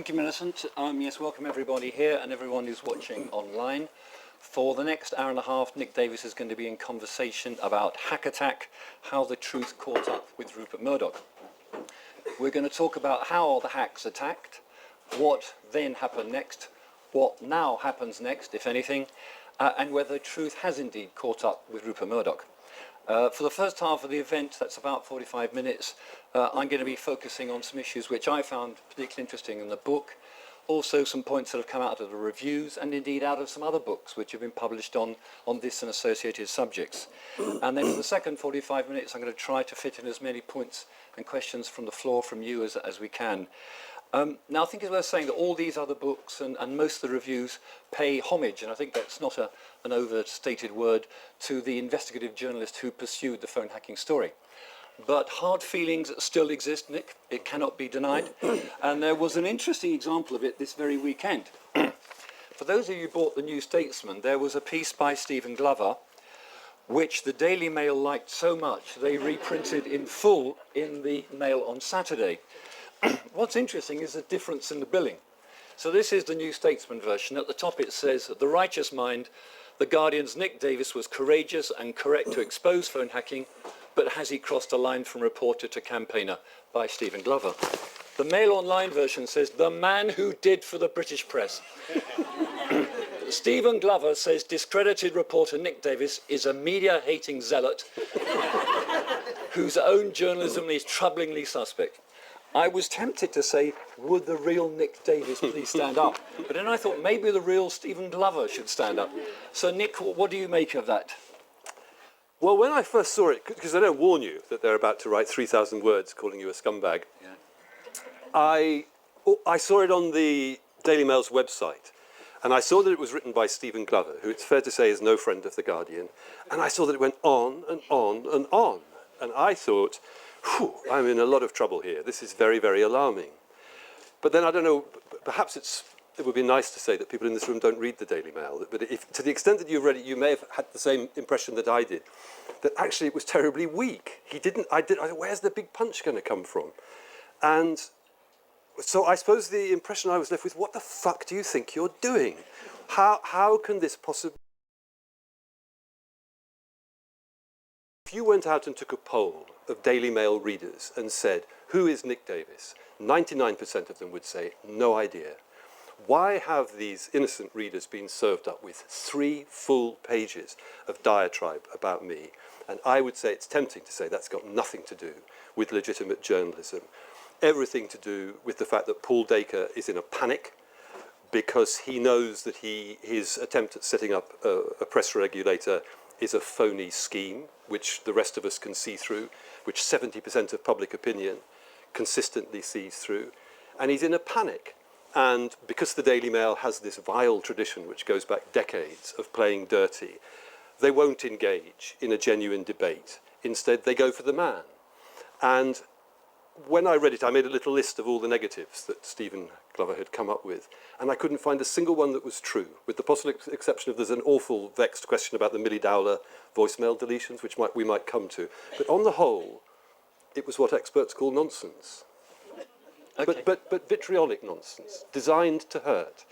Thank you, Millicent. Yes, welcome everybody here and everyone who's watching online. For the next hour and a half, Nick Davies is going to be in conversation about Hack Attack, how the truth caught up with Rupert Murdoch. We're going to talk about how the hacks attacked, what then happened next, what now happens next, if anything, and whether truth has indeed caught up with Rupert Murdoch. For the first half of the event, that's about 45 minutes, I'm going to be focusing on some issues which I found particularly interesting in the book, also some points that have come out of the reviews and indeed out of some other books which have been published on this and associated subjects. And then for the second 45 minutes, I'm going to try to fit in as many points and questions from the floor from you as we can. Now, I think it's worth saying that all these other books and most of the reviews pay homage, and I think that's not an overstated word, to the investigative journalist who pursued the phone hacking story. But hard feelings still exist, Nick. It cannot be denied. And there was an interesting example of it this very weekend. For those of you who bought the New Statesman, there was a piece by Stephen Glover which the Daily Mail liked so much they reprinted in full in the Mail on Saturday. What's interesting is the difference in the billing. So this is the New Statesman version. At the top it says, "The righteous mind, the Guardian's Nick Davies was courageous and correct to expose phone hacking, but has he crossed a line from reporter to campaigner?" by Stephen Glover. The Mail Online version says, "The man who did for the British press." Stephen Glover says, "Discredited reporter Nick Davies is a media-hating zealot whose own journalism is troublingly suspect." I was tempted to say, would the real Nick Davies please stand up? But then I thought maybe the real Stephen Glover should stand up. So Nick, what do you make of that? Well, when I first saw it, because I don't warn you that they're about to write 3,000 words calling you a scumbag, yeah. I saw it on the Daily Mail's website, and I saw that it was written by Stephen Glover, who it's fair to say is no friend of The Guardian, and I saw that it went on and on and on, and I thought, whew, I'm in a lot of trouble here. This is very, very alarming. But then I don't know, perhaps it would be nice to say that people in this room don't read the Daily Mail. But if, to the extent that you've read it, you may have had the same impression that I did, that actually it was terribly weak. I thought, where's the big punch going to come from? And so I suppose the impression I was left with, what the fuck do you think you're doing? How can this possibly... If you went out and took a poll of Daily Mail readers and said, who is Nick Davies? 99% of them would say, no idea. Why have these innocent readers been served up with 3 full pages of diatribe about me? And I would say it's tempting to say that's got nothing to do with legitimate journalism. Everything to do with the fact that Paul Dacre is in a panic because he knows that his attempt at setting up a press regulator is a phony scheme, which the rest of us can see through, which 70% of public opinion consistently sees through. And he's in a panic. And because the Daily Mail has this vile tradition, which goes back decades, of playing dirty, they won't engage in a genuine debate. Instead, they go for the man. And when I read it, I made a little list of all the negatives that Stephen Glover had come up with, and I couldn't find a single one that was true, with the possible exception of there's an awful vexed question about the Milly Dowler voicemail deletions, which we might come to. But on the whole, it was what experts call nonsense. Okay. But vitriolic nonsense, designed to hurt,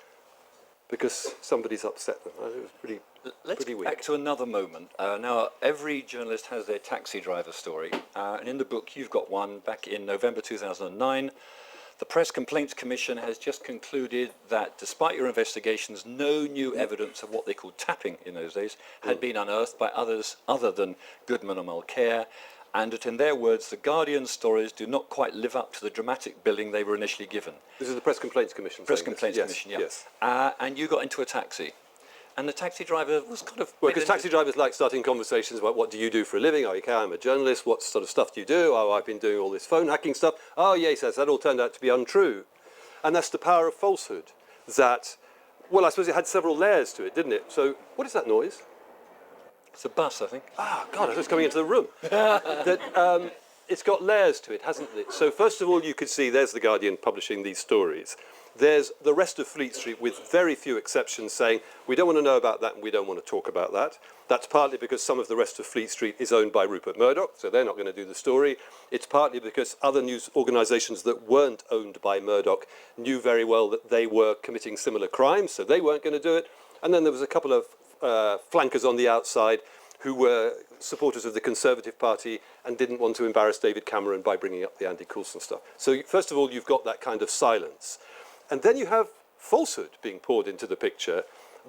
because somebody's upset them. It was pretty weak. Back to another moment. Now, every journalist has their taxi driver story, and in the book you've got one back in November 2009. The Press Complaints Commission has just concluded that despite your investigations, no new evidence of what they called tapping in those days had been unearthed by others other than Goodman and Mulcair, and that in their words, the Guardian stories do not quite live up to the dramatic billing they were initially given. This is the Press Complaints Commission. Press Complaints Commission, yeah. Yes. And you got into a taxi. And the taxi driver was kind of... Well, because taxi drivers like starting conversations about what do you do for a living? Oh, okay, I'm a journalist. What sort of stuff do you do? Oh, I've been doing all this phone hacking stuff. Oh, yes, that all turned out to be untrue. And that's the power of falsehood. That, well, I suppose it had several layers to it, didn't it? So, what is that noise? It's a bus, I think. Ah, God, I was coming into the room. It's got layers to it, hasn't it? So first of all, you could see there's The Guardian publishing these stories. There's the rest of Fleet Street, with very few exceptions, saying, we don't want to know about that and we don't want to talk about that. That's partly because some of the rest of Fleet Street is owned by Rupert Murdoch, so they're not going to do the story. It's partly because other news organisations that weren't owned by Murdoch knew very well that they were committing similar crimes, so they weren't going to do it. And then there was a couple of flankers on the outside who were supporters of the Conservative Party and didn't want to embarrass David Cameron by bringing up the Andy Coulson stuff. So first of all, you've got that kind of silence. And then you have falsehood being poured into the picture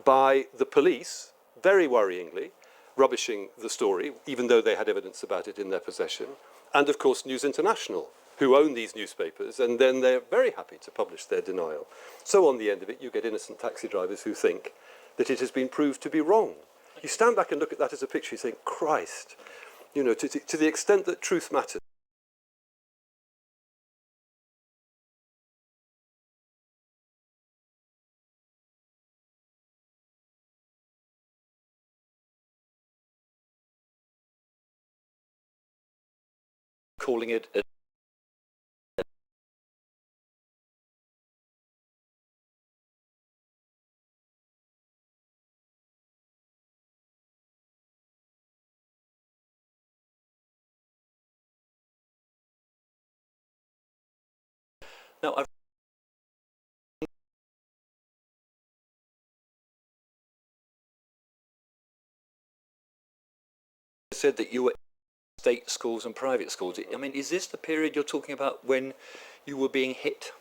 by the police, very worryingly, rubbishing the story, even though they had evidence about it in their possession. And of course, News International, who own these newspapers, and then they're very happy to publish their denial. So on the end of it, you get innocent taxi drivers who think that it has been proved to be wrong. You stand back and look at that as a picture, you think, Christ, you know, to the extent that truth matters. Calling it a now, I've said that you were state schools and private schools. I mean, is this the period you're talking about when you were being hit?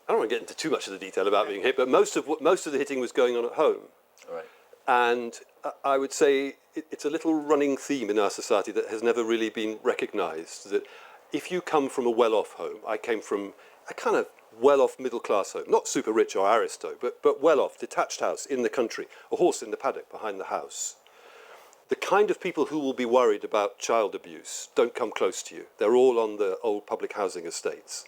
I don't want to get into too much of the detail about being hit, but most of the hitting was going on at home. All right. And I would say it's a little running theme in our society that has never really been recognised, that if you come from a well-off home, I came from a kind of well-off middle-class home, not super rich or aristo, but well-off, detached house in the country, a horse in the paddock behind the house. The kind of people who will be worried about child abuse don't come close to you. They're all on the old public housing estates.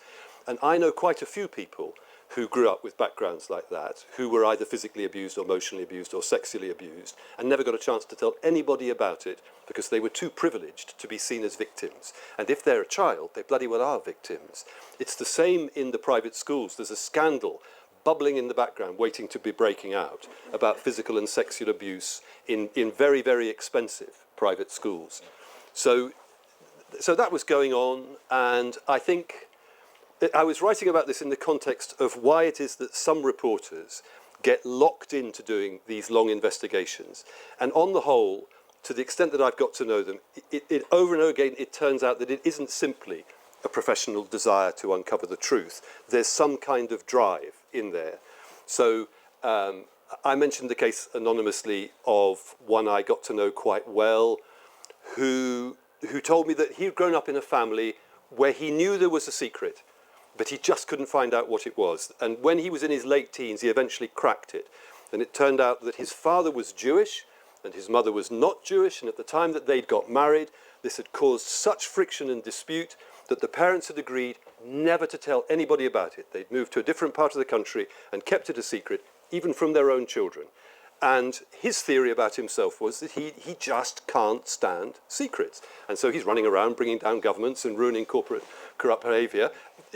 And I know quite a few people who grew up with backgrounds like that, who were either physically abused or emotionally abused or sexually abused, and never got a chance to tell anybody about it because they were too privileged to be seen as victims. And if they're a child, they bloody well are victims. It's the same in the private schools. There's a scandal bubbling in the background, waiting to be breaking out, about physical and sexual abuse in very, very expensive private schools. So that was going on, and I think I was writing about this in the context of why it is that some reporters get locked into doing these long investigations. And on the whole, to the extent that I've got to know them, it over and over again, it turns out that it isn't simply a professional desire to uncover the truth. There's some kind of drive in there. So I mentioned the case anonymously of one I got to know quite well, who told me that he'd grown up in a family where he knew there was a secret, but he just couldn't find out what it was. And when he was in his late teens, he eventually cracked it. And it turned out that his father was Jewish and his mother was not Jewish. And at the time that they'd got married, this had caused such friction and dispute that the parents had agreed never to tell anybody about it. They'd moved to a different part of the country and kept it a secret, even from their own children. And his theory about himself was that he just can't stand secrets. And so he's running around bringing down governments and ruining corporate corrupt behaviour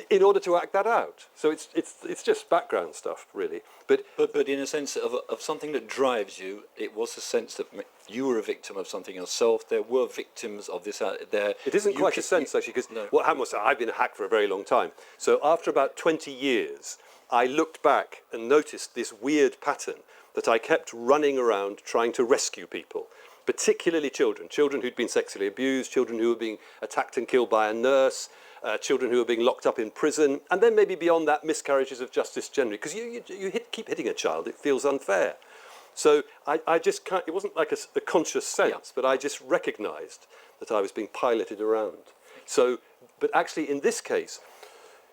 in order to act that out. So it's just background stuff, really. But in a sense of something that drives you, it was a sense that you were a victim of something yourself. There were victims of this out there. It isn't quite a sense, actually, because what happened was I've been a hack for a very long time. So after about 20 years, I looked back and noticed this weird pattern that I kept running around trying to rescue people, particularly children who'd been sexually abused, children who were being attacked and killed by a nurse, children who were being locked up in prison, and then maybe beyond that, miscarriages of justice generally, because keep hitting a child, it feels unfair. So I just can't, it wasn't like a conscious sense, but I just recognised that I was being piloted around. So, but actually in this case,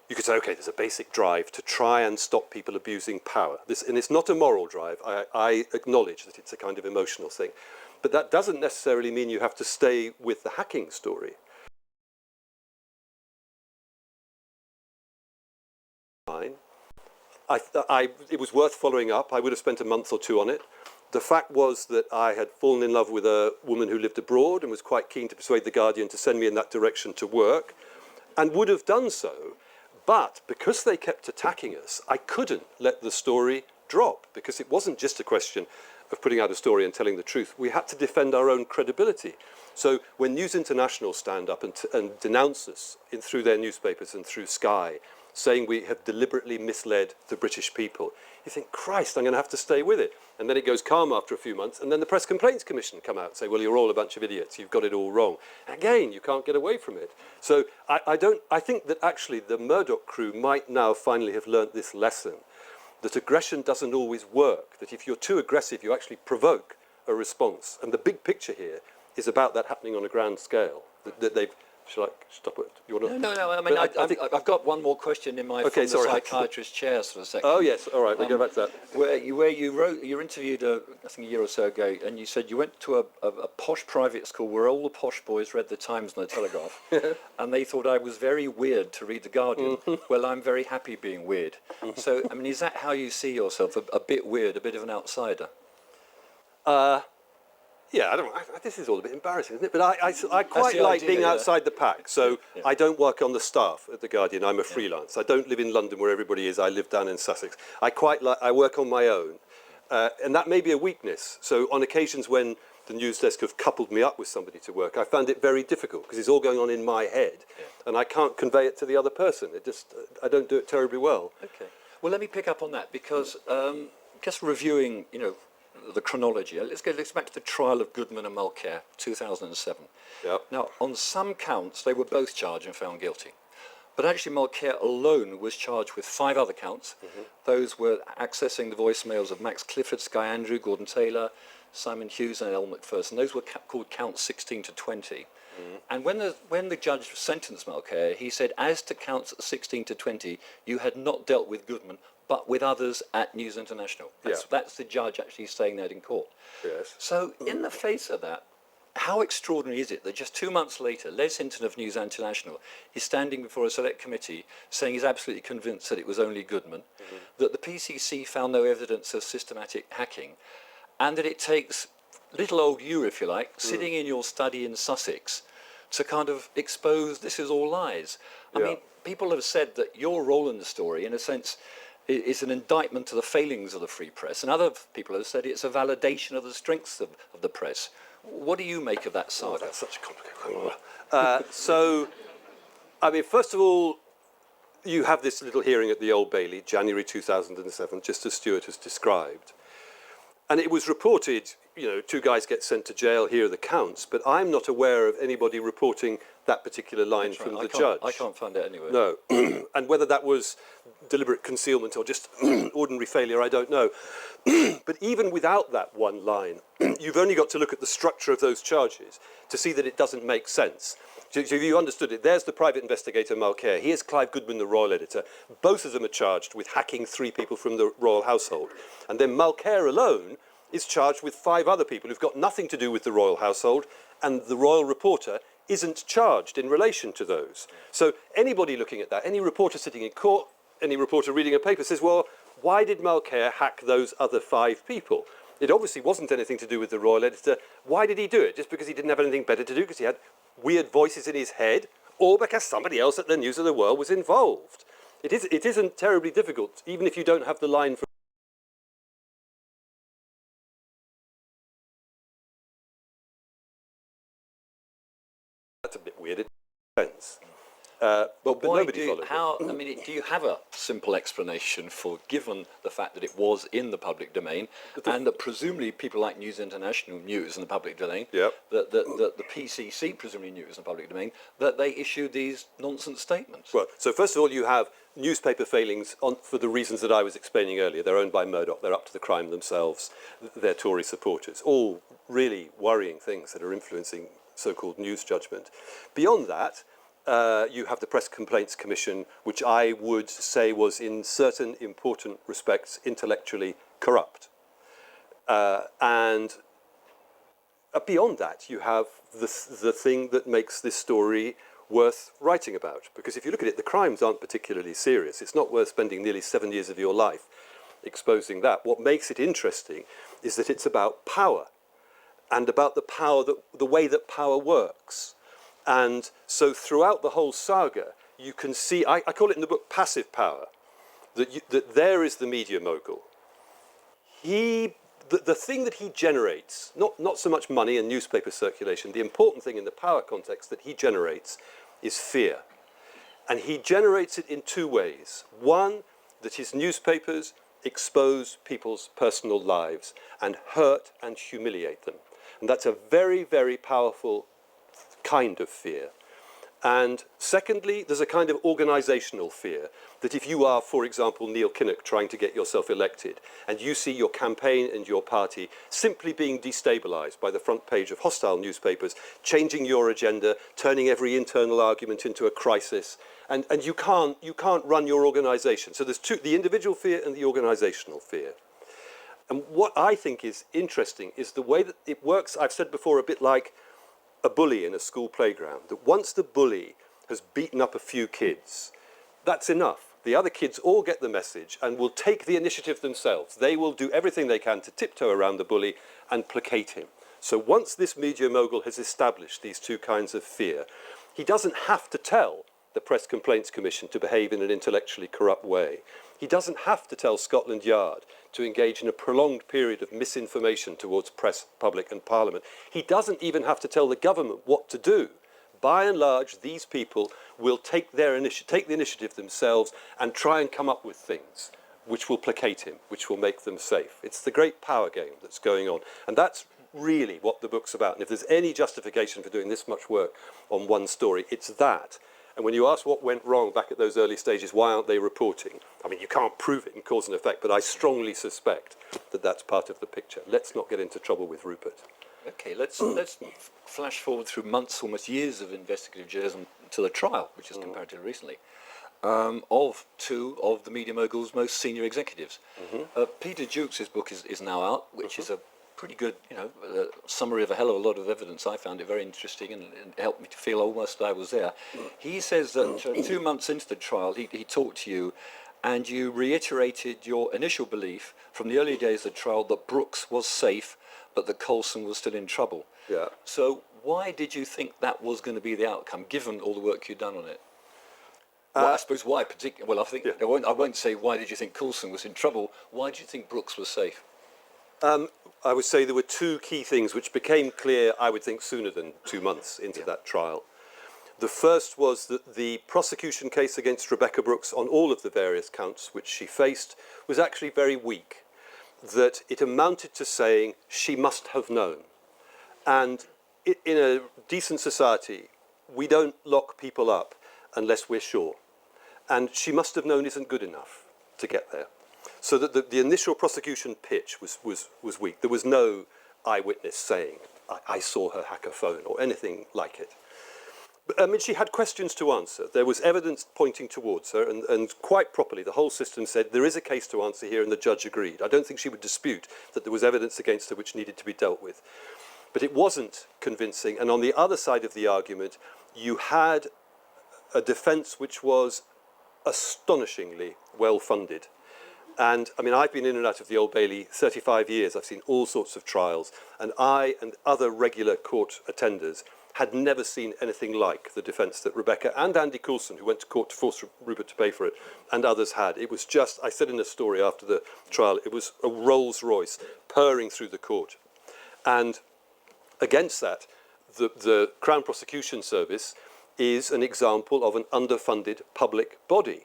you could say, okay, there's a basic drive to try and stop people abusing power. And it's not a moral drive. I acknowledge that it's a kind of emotional thing. But that doesn't necessarily mean you have to stay with the hacking story. It was worth following up. I would have spent a month or two on it. The fact was that I had fallen in love with a woman who lived abroad and was quite keen to persuade The Guardian to send me in that direction to work, and would have done so, But because they kept attacking us, I couldn't let the story drop, because it wasn't just a question of putting out a story and telling the truth. We had to defend our own credibility. So when News International stand up and denounce us through their newspapers and through Sky, saying we have deliberately misled the British people, you think, Christ, I'm going to have to stay with it. And then it goes calm after a few months, and then the Press Complaints Commission come out and say, well, you're all a bunch of idiots, you've got it all wrong. Again, you can't get away from it. So I think that actually the Murdoch crew might now finally have learnt this lesson, that aggression doesn't always work, that if you're too aggressive, you actually provoke a response. And the big picture here is about that happening on a grand scale, that they've... Shall I stop it? You want to... No. I mean, I've got one more question in my from the psychiatrist chair sort of section. Oh yes, all right. We'll go back to that. Where you wrote, you interviewed, I think a year or so ago, and you said you went to a posh private school where all the posh boys read the Times and the Telegraph, and they thought I was very weird to read the Guardian. Well, I'm very happy being weird. So, I mean, is that how you see yourself? A bit weird, a bit of an outsider? Yeah, this is all a bit embarrassing, isn't it? But I quite like being outside the pack. So I don't work on the staff at The Guardian. I'm a freelance. I don't live in London where everybody is. I live down in Sussex. I work on my own. And that may be a weakness. So on occasions when the news desk have coupled me up with somebody to work, I found it very difficult because it's all going on in my head. And I can't convey it to the other person. I don't do it terribly well. Okay. Well, let me pick up on that because just reviewing, the chronology. Let's go back to the trial of Goodman and Mulcair, 2007. Yep. Now, on some counts, they were both charged and found guilty. But actually, Mulcair alone was charged with 5 other counts. Those were accessing the voicemails of Max Clifford, Sky Andrew, Gordon Taylor, Simon Hughes and El McPherson. Those were called counts 16 to 20. And when the judge sentenced Mulcair, he said, as to counts 16 to 20, you had not dealt with Goodman, but with others at News International. That's the judge actually saying that in court. Yes. So in the face of that, how extraordinary is it that just 2 months later, Les Hinton of News International is standing before a select committee saying he's absolutely convinced that it was only Goodman, that the PCC found no evidence of systematic hacking, and that it takes little old you, if you like, sitting in your study in Sussex to kind of expose this is all lies. I mean, people have said that your role in the story, in a sense, is an indictment to the failings of the free press, and other people have said it's a validation of the strengths of the press. What do you make of that saga? Oh, that's such a complicated so, I mean, first of all, you have this little hearing at the Old Bailey, January 2007, just as Stewart has described. And it was reported, 2 guys get sent to jail, here are the counts, but I'm not aware of anybody reporting that particular line from the judge. I can't find it anywhere. No. And whether that was deliberate concealment or just ordinary failure, I don't know. But even without that one line, you've only got to look at the structure of those charges to see that it doesn't make sense. So if you understood it, there's the private investigator Mulcair. Here's Clive Goodman, the royal editor. Both of them are charged with hacking 3 people from the royal household. And then Mulcair alone is charged with 5 other people who've got nothing to do with the royal household, and the royal reporter isn't charged in relation to those. So anybody looking at that, any reporter sitting in court, any reporter reading a paper says, well, why did Mulcair hack those other 5 people? It obviously wasn't anything to do with the royal editor. Why did he do it? Just because he didn't have anything better to do, because he had weird voices in his head, or because somebody else at the News of the World was involved? It isn't terribly difficult, even if you don't have the line from... That's a bit weird, it makes sense. But why nobody followed it. Do you have a simple explanation for, given the fact that it was in the public domain, and that presumably people like News International knew it was in the public domain, that the PCC presumably knew it was in the public domain, that they issued these nonsense statements? Well, so first of all, you have newspaper failings for the reasons that I was explaining earlier. They're owned by Murdoch, they're up to the crime themselves, they're Tory supporters, all really worrying things that are influencing so-called news judgment. Beyond that, you have the Press Complaints Commission, which I would say was in certain important respects intellectually corrupt. And beyond that, you have the thing that makes this story worth writing about. Because if you look at it, the crimes aren't particularly serious. It's not worth spending nearly 7 years of your life exposing that. What makes it interesting is that it's about power, and about the power, the way that power works. And so throughout the whole saga, you can see, I call it in the book passive power, that there is the media mogul. The thing that he generates, not so much money and newspaper circulation, the important thing in the power context that he generates is fear. And he generates it in two ways. One, that his newspapers expose people's personal lives and hurt and humiliate them. And that's a very, very powerful kind of fear. And secondly, there's a kind of organizational fear that if you are, for example, Neil Kinnock trying to get yourself elected and you see your campaign and your party simply being destabilized by the front page of hostile newspapers, changing your agenda, turning every internal argument into a crisis, and you can't run your organization. So there's the individual fear and the organizational fear. And what I think is interesting is the way that it works, I've said before, a bit like a bully in a school playground, that once the bully has beaten up a few kids, that's enough. The other kids all get the message and will take the initiative themselves. They will do everything they can to tiptoe around the bully and placate him. So once this media mogul has established these two kinds of fear, he doesn't have to tell the Press Complaints Commission to behave in an intellectually corrupt way. He doesn't have to tell Scotland Yard to engage in a prolonged period of misinformation towards press, public and parliament. He doesn't even have to tell the government what to do. By and large, these people will take the initiative themselves and try and come up with things which will placate him, which will make them safe. It's the great power game that's going on. And that's really what the book's about. And if there's any justification for doing this much work on one story, it's that. And when you ask what went wrong back at those early stages, why aren't they reporting? I mean, you can't prove it in cause and effect, but I strongly suspect that that's part of the picture. Let's not get into trouble with Rupert. Okay, let's flash forward through months, almost years of investigative journalism to the trial, which is comparatively recently, of two of the media mogul's most senior executives. Peter Jukes' book is now out, which is a pretty good, summary of a hell of a lot of evidence. I found it very interesting and helped me to feel almost I was there. He says that 2 months into the trial, he talked to you and you reiterated your initial belief from the early days of the trial that Brooks was safe, but that Coulson was still in trouble. Yeah. So why did you think that was going to be the outcome, given all the work you'd done on it? Well, I suppose why particularly, well, I think, I won't say why did you think Coulson was in trouble, why do you think Brooks was safe? I would say there were two key things which became clear, I would think, sooner than 2 months into that trial. The first was that the prosecution case against Rebekah Brooks on all of the various counts which she faced was actually very weak, that it amounted to saying she must have known. And in a decent society, we don't lock people up unless we're sure. And she must have known isn't good enough to get there. So that the initial prosecution pitch was weak. There was no eyewitness saying, I saw her hack a phone or anything like it. But, I mean, she had questions to answer. There was evidence pointing towards her, and quite properly, the whole system said, there is a case to answer here, and the judge agreed. I don't think she would dispute that there was evidence against her which needed to be dealt with. But it wasn't convincing, and on the other side of the argument, you had a defence which was astonishingly well-funded. And, I mean, I've been in and out of the Old Bailey 35 years. I've seen all sorts of trials. And I and other regular court attenders had never seen anything like the defence that Rebekah and Andy Coulson, who went to court to force Rupert to pay for it, and others had. It was just, I said in a story after the trial, it was a Rolls Royce purring through the court. And against that, the Crown Prosecution Service is an example of an underfunded public body.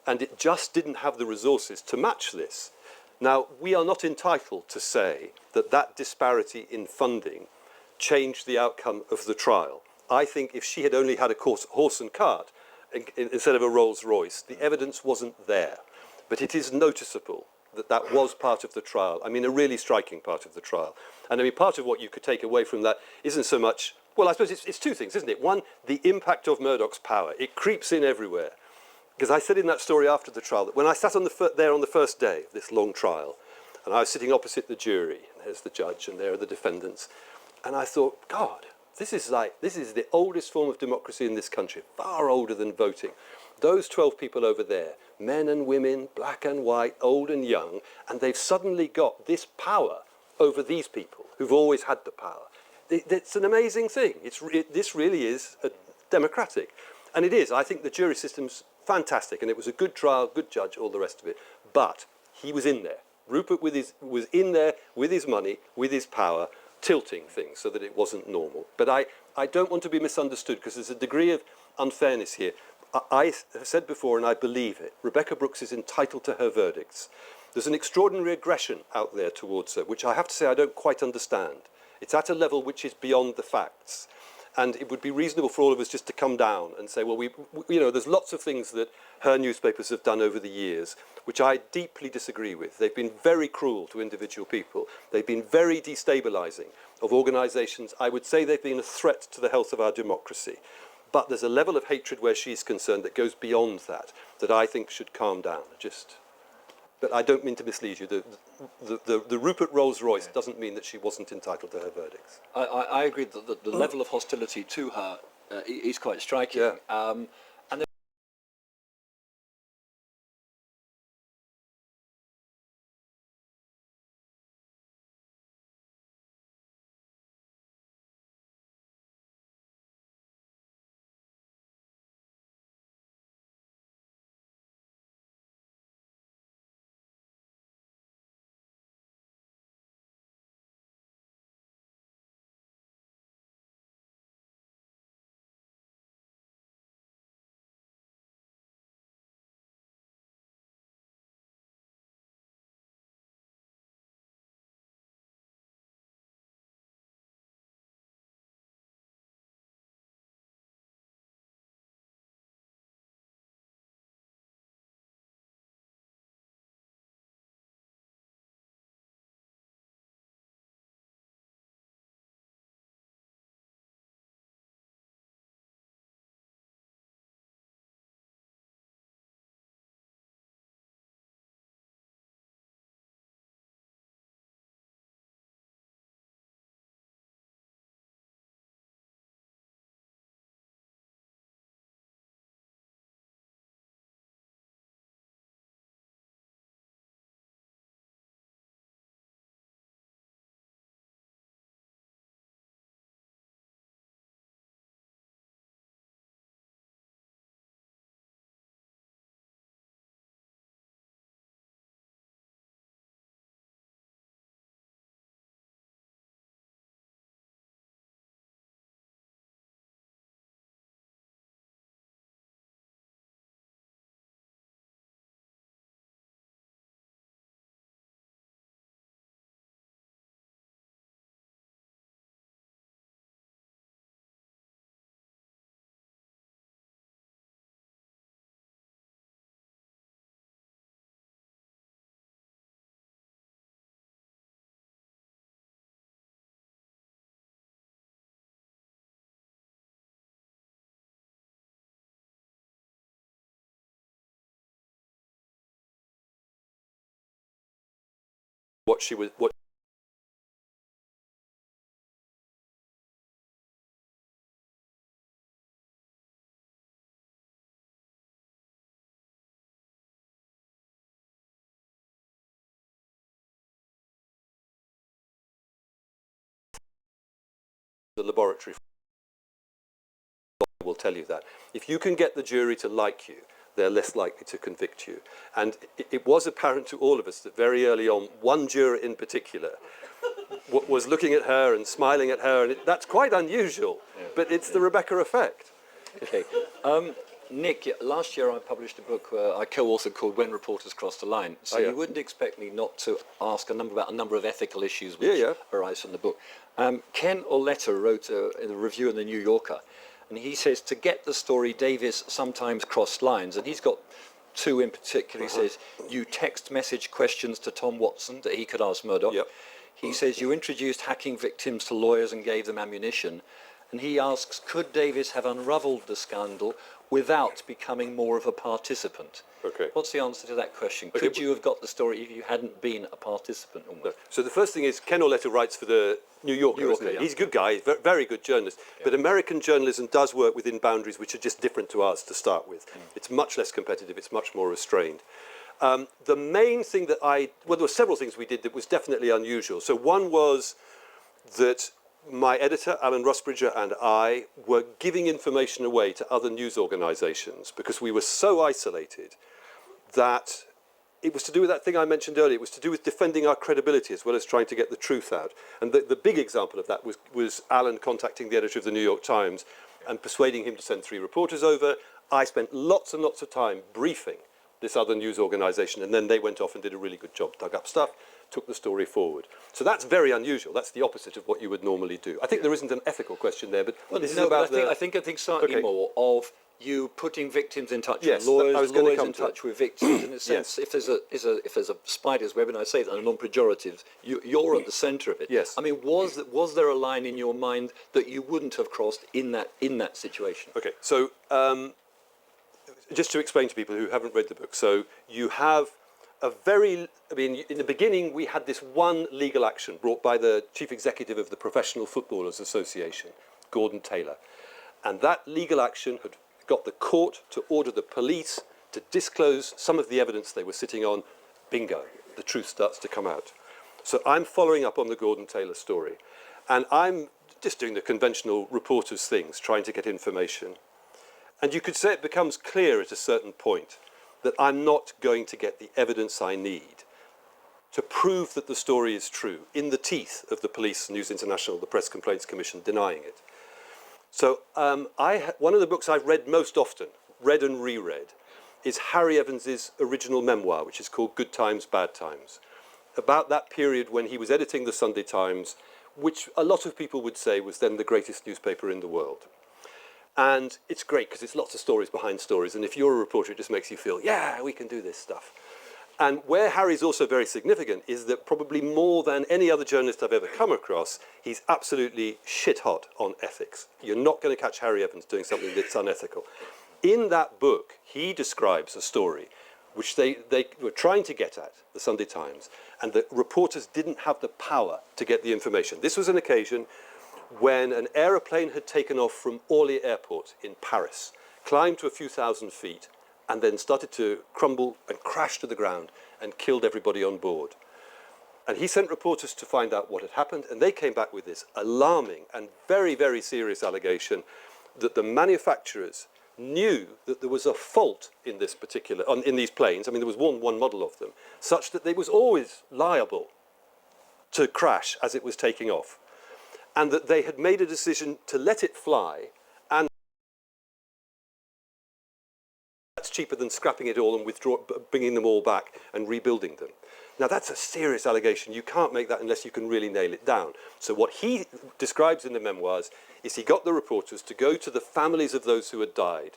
And it just didn't have the resources to match this. Now, we are not entitled to say that that disparity in funding changed the outcome of the trial. I think if she had only had a horse and cart instead of a Rolls Royce, the evidence wasn't there. But it is noticeable that that was part of the trial. I mean, a really striking part of the trial. And I mean, part of what you could take away from that isn't so much, well, I suppose it's two things, isn't it? One, the impact of Murdoch's power. It creeps in everywhere. Because I said in that story after the trial that when I sat there on the first day of this long trial, and I was sitting opposite the jury, and there's the judge, and there are the defendants, and I thought, God, this is the oldest form of democracy in this country, far older than voting. Those 12 people over there, men and women, black and white, old and young, and they've suddenly got this power over these people who've always had the power. It's an amazing thing. This really is democratic. And it is. I think the jury system's fantastic, and it was a good trial, good judge, all the rest of it. But he was in there. Rupert was in there with his money, with his power, tilting things so that it wasn't normal. But I don't want to be misunderstood, because there's a degree of unfairness here. I have said before, and I believe it, Rebekah Brooks is entitled to her verdicts. There's an extraordinary aggression out there towards her, which I have to say I don't quite understand. It's at a level which is beyond the facts. And it would be reasonable for all of us just to come down and say, well, there's lots of things that her newspapers have done over the years, which I deeply disagree with. They've been very cruel to individual people. They've been very destabilising of organisations. I would say they've been a threat to the health of our democracy. But there's a level of hatred where she's concerned that goes beyond that I think should calm down. But I don't mean to mislead you. The Rupert Rolls-Royce doesn't mean that she wasn't entitled to her verdicts. I agree that the level of hostility to her is quite striking. Yeah. And what the laboratory will tell you that. If you can get the jury to like you, they're less likely to convict you. And it was apparent to all of us that very early on, one juror in particular was looking at her and smiling at her, and that's quite unusual, but it's the Rebekah effect. okay. Nick, last year I published a book I co-authored called When Reporters Cross the Line. So you wouldn't expect me not to ask about a number of ethical issues which arise from the book. Ken Auletta wrote in a review in the New Yorker, and he says, to get the story, Davies sometimes crossed lines, and he's got two in particular. He says, you text message questions to Tom Watson that he could ask Murdoch. Yep. He says, you introduced hacking victims to lawyers and gave them ammunition. And he asks, could Davies have unravelled the scandal without becoming more of a participant? Okay. What's the answer to that question? Okay. Could you have got the story if you hadn't been a participant? Almost? So the first thing is, Ken Auletta writes for the New Yorker, isn't he? Yeah. He's a good guy, very good journalist. Yeah. But American journalism does work within boundaries which are just different to ours to start with. It's much less competitive, it's much more restrained. The main thing that well, there were several things we did that was definitely unusual. So one was that my editor, Alan Rusbridger, and I were giving information away to other news organisations because we were so isolated that it was to do with that thing I mentioned earlier. It was to do with defending our credibility as well as trying to get the truth out. And the big example of that was Alan contacting the editor of the New York Times and persuading him to send 3 reporters over. I spent lots and lots of time briefing this other news organisation, and then they went off and did a really good job, dug up stuff, took the story forward. So that's very unusual. That's the opposite of what you would normally do. I think there isn't an ethical question there, but this is about I think slightly more of you putting victims in touch with lawyers in touch with victims. In a sense, if there's a spider's web, and I say that in a non-pejorative, you're at the centre of it. Yes. I mean, was there a line in your mind that you wouldn't have crossed in that situation? Okay, so just to explain to people who haven't read the book, so you have in the beginning we had this one legal action brought by the chief executive of the Professional Footballers Association, Gordon Taylor, and that legal action had got the court to order the police to disclose some of the evidence they were sitting on. Bingo, the truth starts to come out. So I'm following up on the Gordon Taylor story, and I'm just doing the conventional reporters things, trying to get information. And you could say it becomes clear at a certain point that I'm not going to get the evidence I need to prove that the story is true in the teeth of the police, News International, the Press Complaints Commission denying it. So one of the books I've read most often, read and reread, is Harry Evans's original memoir, which is called Good Times, Bad Times, about that period when he was editing the Sunday Times, which a lot of people would say was then the greatest newspaper in the world. And it's great because it's lots of stories behind stories. And if you're a reporter, it just makes you feel, yeah, we can do this stuff. And where Harry's also very significant is that probably more than any other journalist I've ever come across, he's absolutely shit hot on ethics. You're not going to catch Harry Evans doing something that's unethical. In that book, he describes a story which they were trying to get at, the Sunday Times, and the reporters didn't have the power to get the information. This was an occasion when an aeroplane had taken off from Orly Airport in Paris, climbed to a few thousand feet, and then started to crumble and crash to the ground and killed everybody on board. And he sent reporters to find out what had happened, and they came back with this alarming and very, very serious allegation that the manufacturers knew that there was a fault in this particular, in these planes. I mean, there was one model of them, such that they was always liable to crash as it was taking off. And that they had made a decision to let it fly, and that's cheaper than scrapping it all and bringing them all back and rebuilding them. Now that's a serious allegation. You can't make that unless you can really nail it down. So what he describes in the memoirs is he got the reporters to go to the families of those who had died,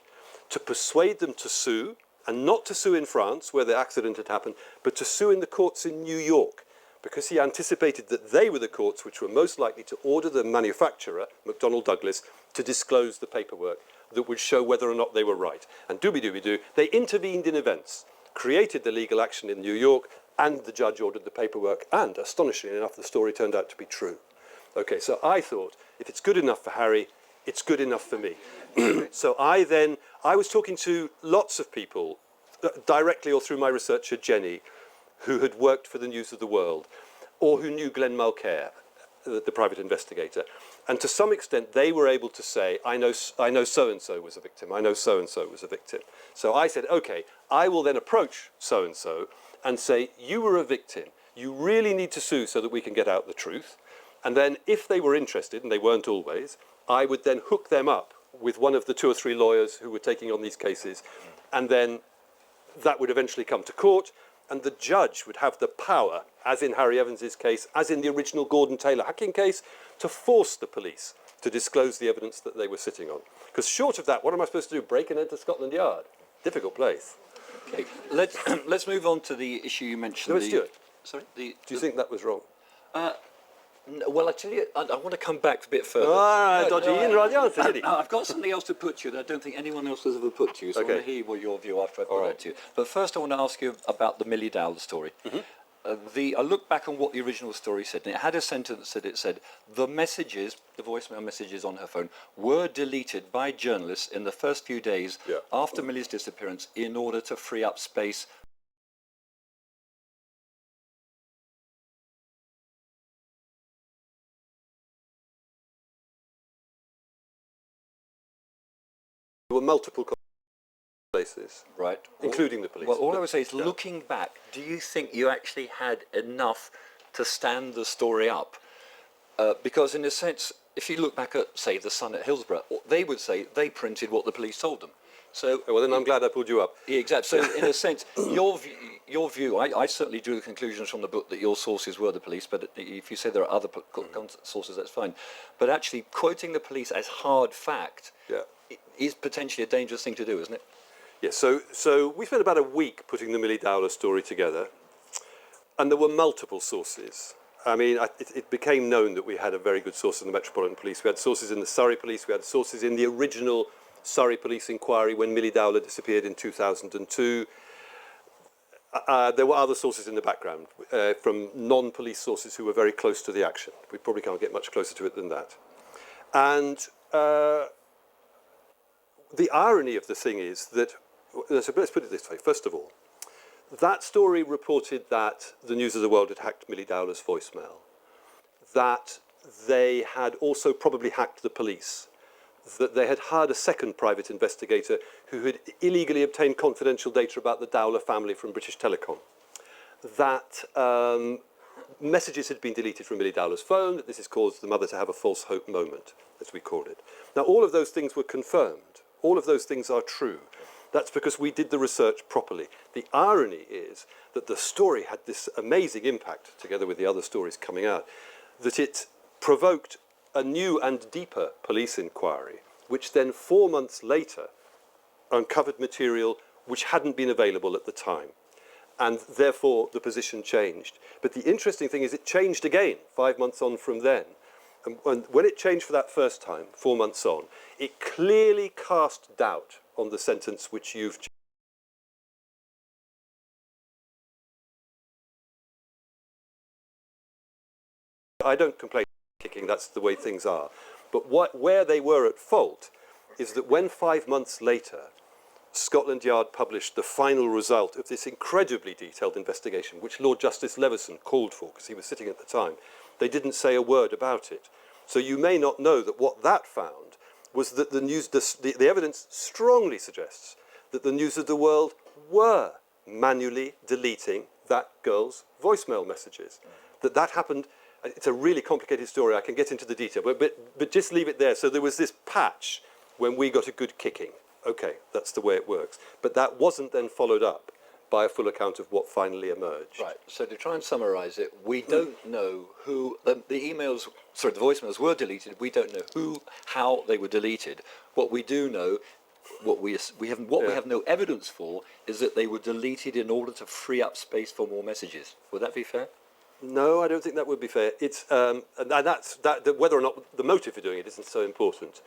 to persuade them to sue, and not to sue in France where the accident had happened, but to sue in the courts in New York, because he anticipated that they were the courts which were most likely to order the manufacturer, McDonnell Douglas, to disclose the paperwork that would show whether or not they were right. And dooby-dooby-doo, they intervened in events, created the legal action in New York, and the judge ordered the paperwork, and astonishingly enough, the story turned out to be true. Okay, so I thought, if it's good enough for Harry, it's good enough for me. So I was talking to lots of people, directly or through my researcher, Jenny, who had worked for the News of the World, or who knew Glenn Mulcair, the private investigator. And to some extent, they were able to say, I know so-and-so was a victim, I know so-and-so was a victim. So I said, okay, I will then approach so-and-so and say, you were a victim. You really need to sue so that we can get out the truth. And then if they were interested, and they weren't always, I would then hook them up with one of the 2 or 3 lawyers who were taking on these cases. And then that would eventually come to court. And the judge would have the power, as in Harry Evans's case, as in the original Gordon Taylor hacking case, to force the police to disclose the evidence that they were sitting on. Because short of that, what am I supposed to do? Break and enter Scotland Yard? Difficult place. Okay, let's move on to the issue you mentioned. No, Stewart. Sorry? Do you think that was wrong? Well, I tell you, I want to come back a bit further. Dodgy, you didn't write the answer, did he? I've got something else to put to you that I don't think anyone else has ever put to you, so I want to hear your view after I've put that to you. But first I want to ask you about the Milly Dowler story. I looked back on what the original story said, and it had a sentence that it said, the messages, the voicemail messages on her phone, were deleted by journalists in the first few days after Milly's disappearance in order to free up space There were multiple places, Right. including the police. Well, all I would say is, looking back, do you think you actually had enough to stand the story up? Because in a sense, if you look back at, say, the Sun at Hillsborough, they would say they printed what the police told them. So, well, then I'm glad I pulled you up. Yeah, exactly. So, in a sense, your view, I certainly drew the conclusions from the book that your sources were the police, but if you say there are other sources, that's fine. But actually, quoting the police as hard fact is potentially a dangerous thing to do, isn't it? Yes, so we spent about a week putting the Milly Dowler story together, and there were multiple sources. I mean, it became known that we had a very good source in the Metropolitan Police. We had sources in the Surrey Police, we had sources in the original Surrey Police inquiry when Milly Dowler disappeared in 2002. There were other sources in the background from non-police sources who were very close to the action. We probably can't get much closer to it than that. And the irony of the thing is that, so let's put it this way, first of all, that story reported that the News of the World had hacked Milly Dowler's voicemail, that they had also probably hacked the police, that they had hired a second private investigator who had illegally obtained confidential data about the Dowler family from British Telecom, that messages had been deleted from Milly Dowler's phone, that this has caused the mother to have a false hope moment, as we called it. Now, all of those things were confirmed. All of those things are true. That's because we did the research properly. The irony is that the story had this amazing impact, together with the other stories coming out, that it provoked a new and deeper police inquiry, which then 4 months later uncovered material which hadn't been available at the time. And therefore, the position changed. But the interesting thing is it changed again 5 months on from then. And when it changed for that first time, 4 months on, it clearly cast doubt on the sentence which you've changed. I don't complain about kicking, that's the way things are. But where they were at fault is that when 5 months later, Scotland Yard published the final result of this incredibly detailed investigation, which Lord Justice Leveson called for, because he was sitting at the time, they didn't say a word about it. So you may not know that what that found was that the evidence strongly suggests that the News of the World were manually deleting that girl's voicemail messages. That happened. It's a really complicated story. I can get into the detail, but just leave it there. So there was this patch when we got a good kicking. Okay, that's the way it works. But that wasn't then followed up by a full account of what finally emerged. Right, so to try and summarise it, we don't know who, the voicemails were deleted, we don't know how they were deleted. What we do know, we have no evidence for, is that they were deleted in order to free up space for more messages. Would that be fair? No, I don't think that would be fair. It's, and that's, whether or not the motive for doing it isn't so important.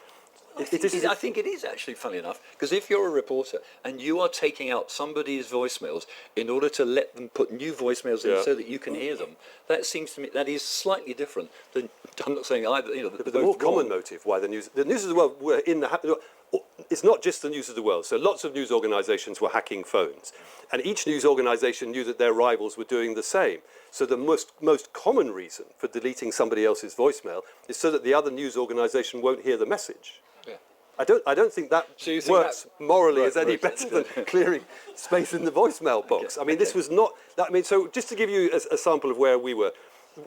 I think it is actually, funny enough, because if you're a reporter and you are taking out somebody's voicemails in order to let them put new voicemails in so that you can hear them, that seems to me that is slightly different than, I'm not saying either, the more common motive why the News of the World were in the, it's not just the News of the World, so lots of news organisations were hacking phones, and each news organisation knew that their rivals were doing the same. So the most common reason for deleting somebody else's voicemail is so that the other news organisation won't hear the message. I don't think that works morally as any better than clearing space in the voicemail box. I mean, this was not. I mean, so just to give you a sample of where we were,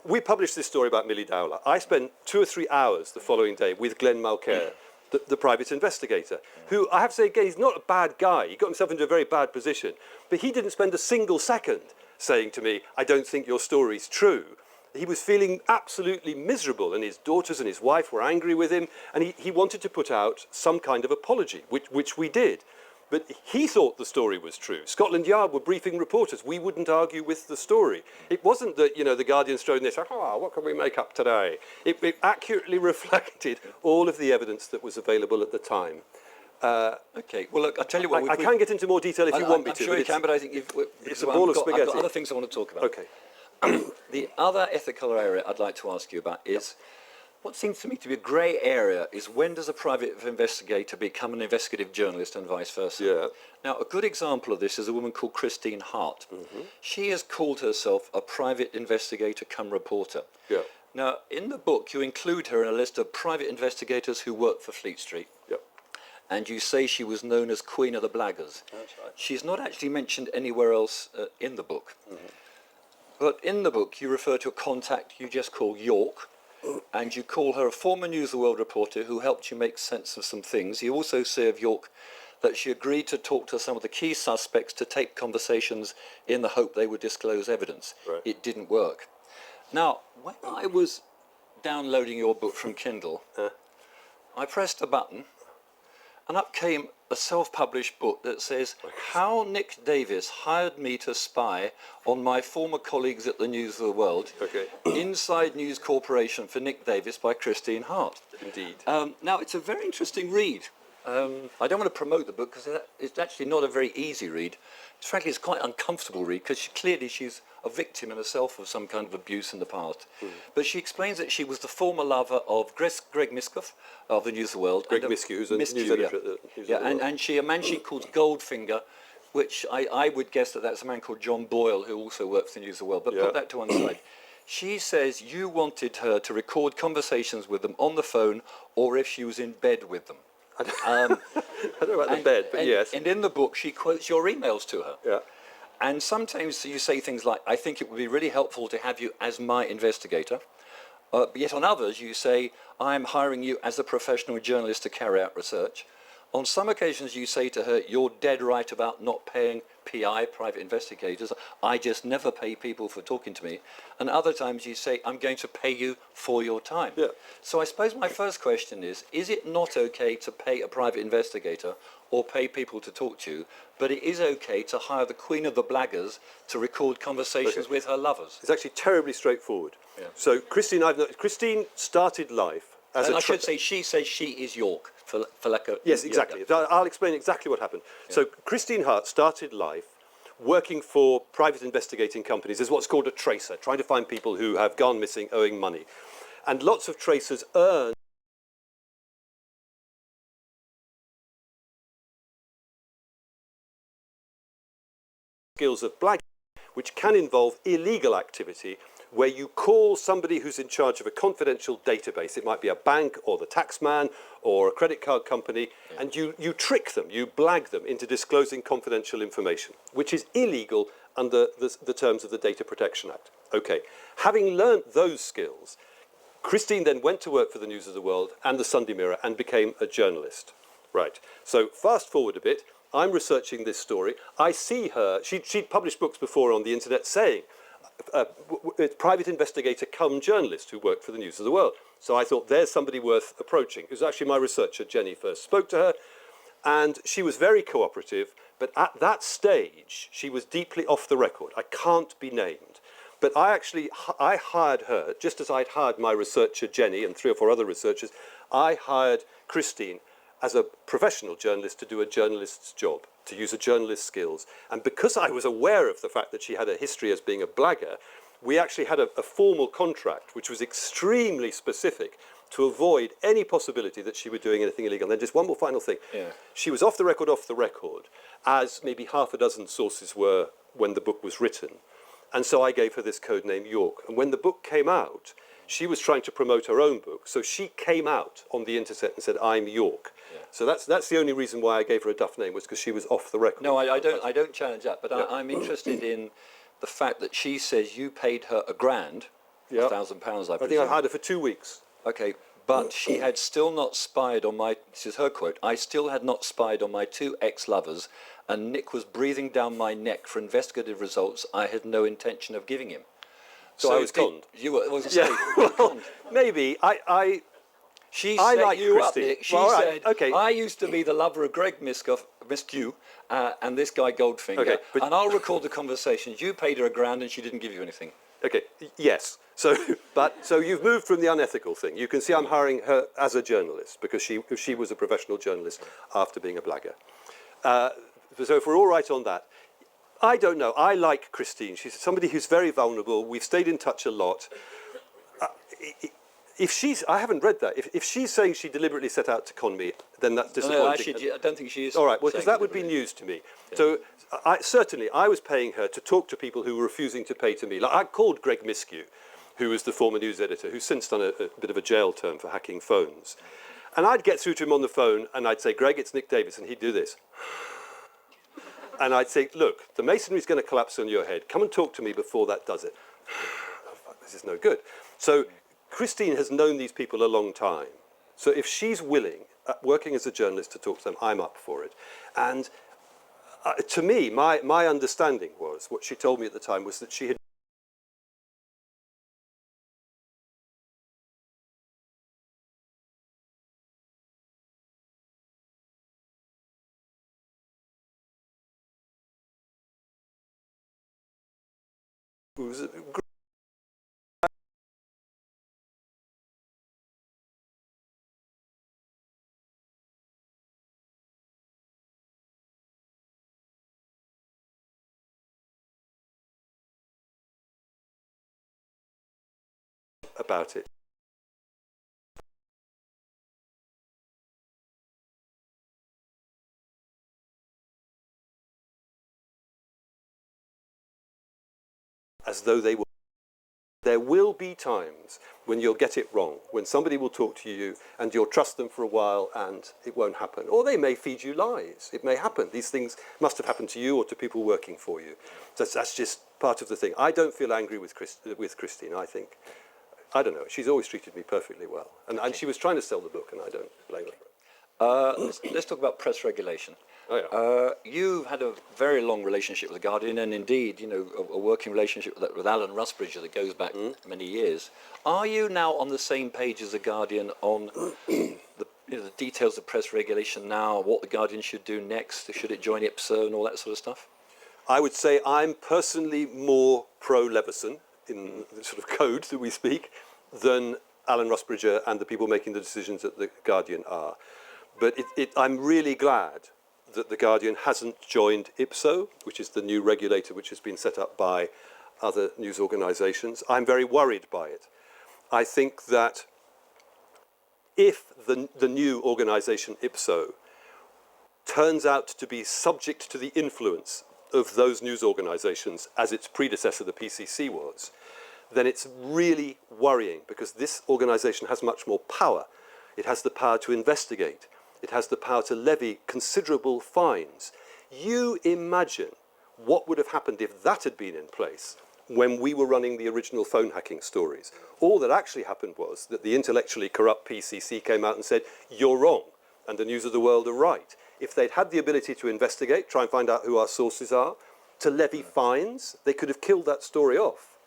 we published this story about Milly Dowler. I spent 2 or 3 hours the following day with Glenn Mulcair, the private investigator, who I have to say again, he's not a bad guy. He got himself into a very bad position, but he didn't spend a single second saying to me, "I don't think your story's true." He was feeling absolutely miserable, and his daughters and his wife were angry with him, and he wanted to put out some kind of apology, which we did. But he thought the story was true. Scotland Yard were briefing reporters. We wouldn't argue with the story. It wasn't that, the Guardian strode in there and said, what can we make up today? It accurately reflected all of the evidence that was available at the time. Okay, well, look, I'll tell you what. I can get into more detail if you want me to. I'm sure you can, but I think it's a ball of spaghetti. I've got other things I want to talk about. Okay. The other ethical area I'd like to ask you about is what seems to me to be a grey area is when does a private investigator become an investigative journalist and vice versa? Yeah. Now, a good example of this is a woman called Christine Hart. She has called herself a private investigator cum reporter. Yeah. Now, in the book, you include her in a list of private investigators who work for Fleet Street. Yeah. and you say she was known as Queen of the Blaggers. That's right. She's not actually mentioned anywhere else in the book. But in the book, you refer to a contact you just call York, and you call her a former News of the World reporter who helped you make sense of some things. You also say of York that she agreed to talk to some of the key suspects to tape conversations in the hope they would disclose evidence. Right. It didn't work. Now, when I was downloading your book from Kindle, I pressed a button, and up came a self-published book that says, How Nick Davies Hired Me to Spy on My Former Colleagues at the News of the World. Okay. Inside News Corporation for Nick Davies by Christine Hart. Indeed. Now, it's a very interesting read. I don't want to promote the book because it's actually not a very easy read. Frankly, it's quite an uncomfortable read because clearly she's a victim in herself of some kind of abuse in the past. But she explains that she was the former lover of Greg Miskoff of the News of the World. Greg Miskow, who's a news editor at the News of the World. And a man she called Goldfinger, which I would guess that that's a man called John Boyle who also works for the News of the World. But put that to one side. She says you wanted her to record conversations with them on the phone or if she was in bed with them. I don't know about the bed, but yes. And in the book, she quotes your emails to her. Yeah. And sometimes you say things like, I think it would be really helpful to have you as my investigator. But yet on others, you say, I'm hiring you as a professional journalist to carry out research. On some occasions, you say to her, you're dead right about not paying PI, private investigators. I just never pay people for talking to me. And other times you say, I'm going to pay you for your time. Yeah. So I suppose my first question is it not okay to pay a private investigator or pay people to talk to you, but it is okay to hire the Queen of the Blaggers to record conversations with her lovers? It's actually terribly straightforward. Yeah. So Christine started life as And a... I should say, she says she is York. For lack of, Yes, exactly. I'll explain exactly what happened. So Christine Hart started life working for private investigating companies as what's called a tracer, trying to find people who have gone missing owing money. And lots of tracers earn skills of blagging, which can involve illegal activity where you call somebody who's in charge of a confidential database. It might be a bank or the taxman or a credit card company, and you trick them, you blag them into disclosing confidential information, which is illegal under the terms of the Data Protection Act. Okay, having learnt those skills, Christine then went to work for the News of the World and the Sunday Mirror and became a journalist. Right, so fast forward a bit, I'm researching this story. I see her, she'd published books before on the internet saying, private investigator come journalist who worked for the News of the World. So I thought, there's somebody worth approaching. It was actually my researcher, Jenny, first spoke to her, and she was very cooperative, but at that stage, she was deeply off the record. I can't be named. But I hired her, just as I'd hired my researcher, Jenny, and 3 or 4 other researchers, I hired Christine as a professional journalist to do a journalist's job, to use a journalist's skills. And because I was aware of the fact that she had a history as being a blagger, we actually had a formal contract which was extremely specific to avoid any possibility that she were doing anything illegal. And then just one more final thing. Yeah. She was off the record, as maybe half a dozen sources were when the book was written. And so I gave her this code name York. And when the book came out, she was trying to promote her own book. So she came out on the internet and said, I'm York. Yeah. So that's the only reason why I gave her a duff name, was because she was off the record. No, I don't challenge that, but I'm interested in the fact that she says you paid her £1,000, £1,000, I presume. I think I hired her for 2 weeks. Okay, but she had still not spied on this is her quote, I still had not spied on my 2 ex-lovers, and Nick was breathing down my neck for investigative results I had no intention of giving him. So I was conned. You were, well, maybe. She I set like you Christine. up, Nick. She well, said, okay. I used to be the lover of Greg Miskow, and this guy Goldfinger, okay, and I'll record the conversations. You paid her £1,000 and she didn't give you anything. Okay, yes. So you've moved from the unethical thing. You can see I'm hiring her as a journalist because she was a professional journalist after being a blagger. So if we're all right on that, I don't know. I like Christine. She's somebody who's very vulnerable. We've stayed in touch a lot. I haven't read that. If she's saying she deliberately set out to con me, then that's disappointing. No, actually, I don't think she is. All right, well, because that would be news to me. Yeah. So certainly, I was paying her to talk to people who were refusing to pay to me. Like I called Greg Miskow, who was the former news editor, who's since done a bit of a jail term for hacking phones. And I'd get through to him on the phone and I'd say, Greg, it's Nick Davies, and he'd do this. And I'd say, look, the masonry's going to collapse on your head. Come and talk to me before that does it. This is no good. So Christine has known these people a long time. So if she's willing, working as a journalist, to talk to them, I'm up for it. And to me, my understanding was, what she told me at the time, was that she had about it. As though they were. There will be times when you'll get it wrong, when somebody will talk to you and you'll trust them for a while and it won't happen. Or they may feed you lies. It may happen. These things must have happened to you or to people working for you. That's just part of the thing. I don't feel angry with Christine, I think. I don't know. She's always treated me perfectly well. And she was trying to sell the book, and I don't blame her for it. Let's talk about press regulation. Oh, yeah. You've had a very long relationship with The Guardian, and indeed, a working relationship with Alan Rusbridger that goes back many years. Are you now on the same page as The Guardian on the details of press regulation now, what The Guardian should do next, should it join IPSO and all that sort of stuff? I would say I'm personally more pro-Leveson in the sort of code that we speak than Alan Rusbridger and the people making the decisions at The Guardian are. But I'm really glad that The Guardian hasn't joined IPSO, which is the new regulator which has been set up by other news organisations. I'm very worried by it. I think that if the new organisation IPSO turns out to be subject to the influence of those news organisations as its predecessor, the PCC, was, then it's really worrying, because this organisation has much more power. It has the power to investigate. It has the power to levy considerable fines. You imagine what would have happened if that had been in place when we were running the original phone hacking stories. All that actually happened was that the intellectually corrupt PCC came out and said, you're wrong, and the News of the World are right. If they'd had the ability to investigate, try and find out who our sources are, to levy fines, they could have killed that story off.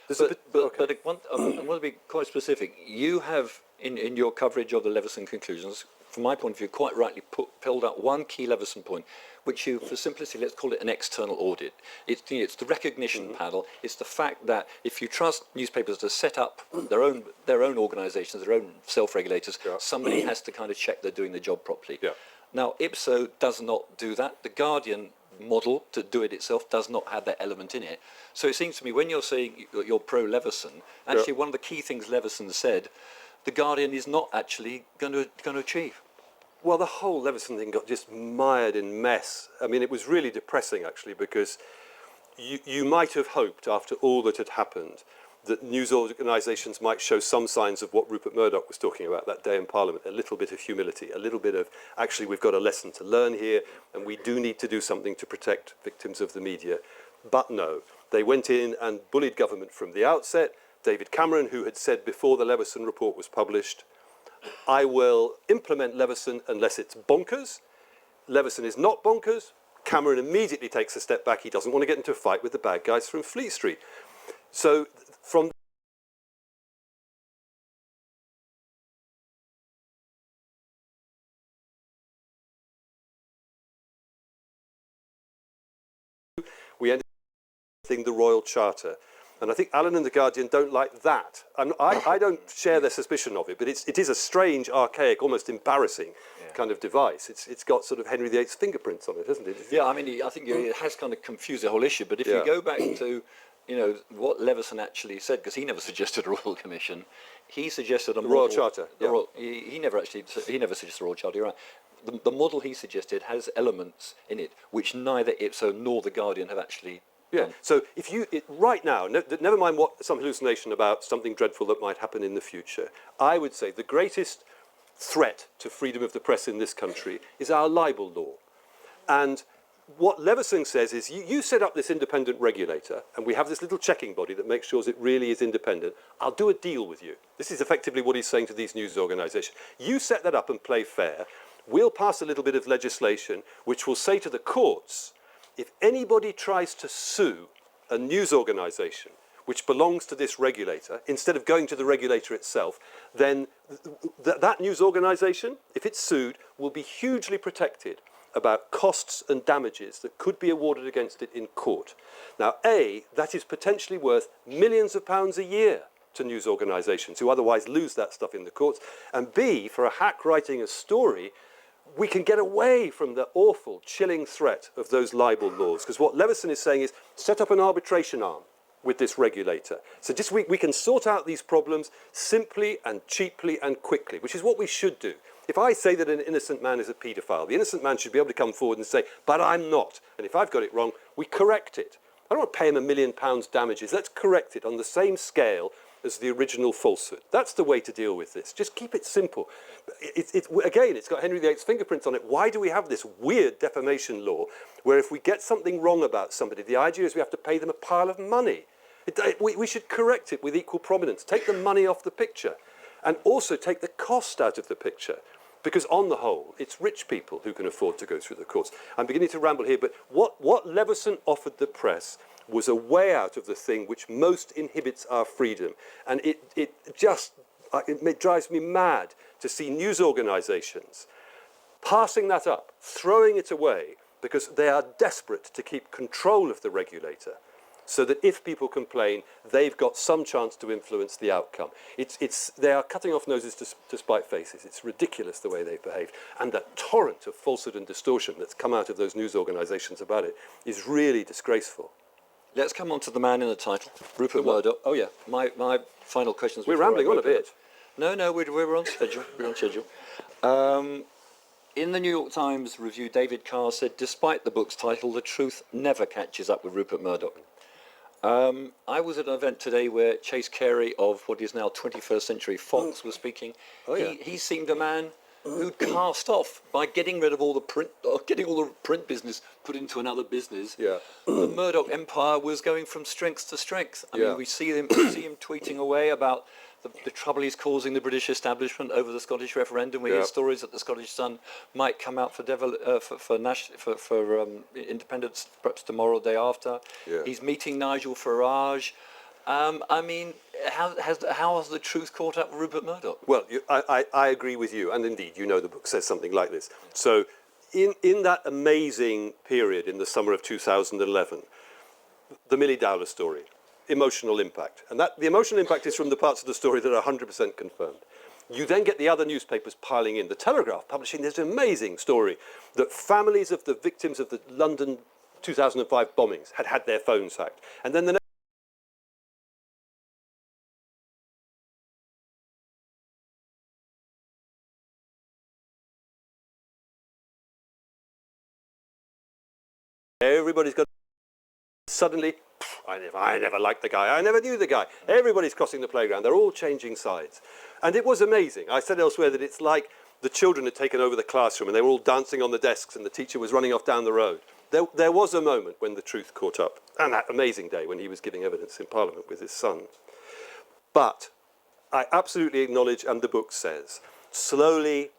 But I want to be quite specific. You have, in your coverage of the Leveson conclusions, from my point of view, quite rightly pulled out one key Leveson point, which you, for simplicity, let's call it an external audit. It's the recognition panel. It's the fact that if you trust newspapers to set up their own organisations, their own self-regulators, somebody has to kind of check they're doing the job properly. Yeah. Now, IPSO does not do that. The Guardian model to do it itself does not have that element in it. So it seems to me, when you're saying you're pro-Leveson, actually one of the key things Leveson said, the Guardian is not actually going to achieve. Well, the whole Leveson thing got just mired in mess. I mean, it was really depressing, actually, because you might have hoped, after all that had happened, that news organisations might show some signs of what Rupert Murdoch was talking about that day in Parliament, a little bit of humility, a little bit of, actually, we've got a lesson to learn here, and we do need to do something to protect victims of the media. But no, they went in and bullied government from the outset. David Cameron, who had said before the Leveson report was published, I will implement Leveson unless it's bonkers. Leveson is not bonkers. Cameron immediately takes a step back. He doesn't want to get into a fight with the bad guys from Fleet Street. So from we ended up with the Royal Charter. And I think Alan and The Guardian don't like that. I don't share their suspicion of it, but it is a strange, archaic, almost embarrassing kind of device. It's got sort of Henry VIII's fingerprints on it, hasn't it? Yeah, I mean, I think it has kind of confused the whole issue. But if you go back to, what Leveson actually said, because he never suggested a Royal Commission, he suggested a model, Royal Charter. He never suggested a Royal Charter. You're right. The model he suggested has elements in it which neither IPSO nor The Guardian have actually. Yeah. So if right now, never mind some hallucination about something dreadful that might happen in the future, I would say the greatest threat to freedom of the press in this country is our libel law. And what Leveson says is, you set up this independent regulator, and we have this little checking body that makes sure it really is independent. I'll do a deal with you. This is effectively what he's saying to these news organisations. You set that up and play fair. We'll pass a little bit of legislation which will say to the courts, if anybody tries to sue a news organisation which belongs to this regulator, instead of going to the regulator itself, then that news organisation, if it's sued, will be hugely protected about costs and damages that could be awarded against it in court. Now, A, that is potentially worth millions of pounds a year to news organisations who otherwise lose that stuff in the courts. And B, for a hack writing a story, we can get away from the awful, chilling threat of those libel laws. Because what Leveson is saying is, set up an arbitration arm with this regulator. So just we can sort out these problems simply and cheaply and quickly, which is what we should do. If I say that an innocent man is a paedophile, the innocent man should be able to come forward and say, but I'm not. And if I've got it wrong, we correct it. I don't want to pay him £1 million damages. Let's correct it on the same scale as the original falsehood. That's the way to deal with this. Just keep it simple. Again, it's got Henry VIII's fingerprints on it. Why do we have this weird defamation law where if we get something wrong about somebody, the idea is we have to pay them a pile of money? We should correct it with equal prominence. Take the money off the picture and also take the cost out of the picture. Because on the whole, it's rich people who can afford to go through the courts. I'm beginning to ramble here, but what Leveson offered the press was a way out of the thing which most inhibits our freedom. And it drives me mad to see news organisations passing that up, throwing it away, because they are desperate to keep control of the regulator, so that if people complain, they've got some chance to influence the outcome. They are cutting off noses to spite faces. It's ridiculous the way they've behaved. And the torrent of falsehood and distortion that's come out of those news organisations about it is really disgraceful. Let's come on to the man in the title, Rupert Murdoch. Oh yeah, my final questions. We're rambling on a bit. No, we're on schedule. We're on schedule. In the New York Times review, David Carr said, despite the book's title, the truth never catches up with Rupert Murdoch. I was at an event today where Chase Carey of what is now 21st Century Fox was speaking. Oh, yeah. He seemed a man who'd cast off by getting rid of all the print, or getting all the print business put into another business. Yeah. The Murdoch empire was going from strength to strength. I mean, we see him tweeting away about the trouble he's causing the British establishment over the Scottish referendum. We hear stories that the Scottish Sun might come out for independence perhaps tomorrow or the day after. Yeah. He's meeting Nigel Farage. I mean, how has the truth caught up with Rupert Murdoch? Well, I agree with you, and indeed, you know, the book says something like this. So, in that amazing period in the summer of 2011, the Milly Dowler story, emotional impact, and the emotional impact is from the parts of the story that are 100% confirmed. You then get the other newspapers piling in. The Telegraph publishing this amazing story that families of the victims of the London 2005 bombings had their phones hacked, and then the everybody's got suddenly, I never liked the guy, I never knew the guy. Everybody's crossing the playground, they're all changing sides. And it was amazing. I said elsewhere that it's like the children had taken over the classroom and they were all dancing on the desks and the teacher was running off down the road. There was a moment when the truth caught up, and that amazing day when he was giving evidence in Parliament with his son. But I absolutely acknowledge, and the book says, slowly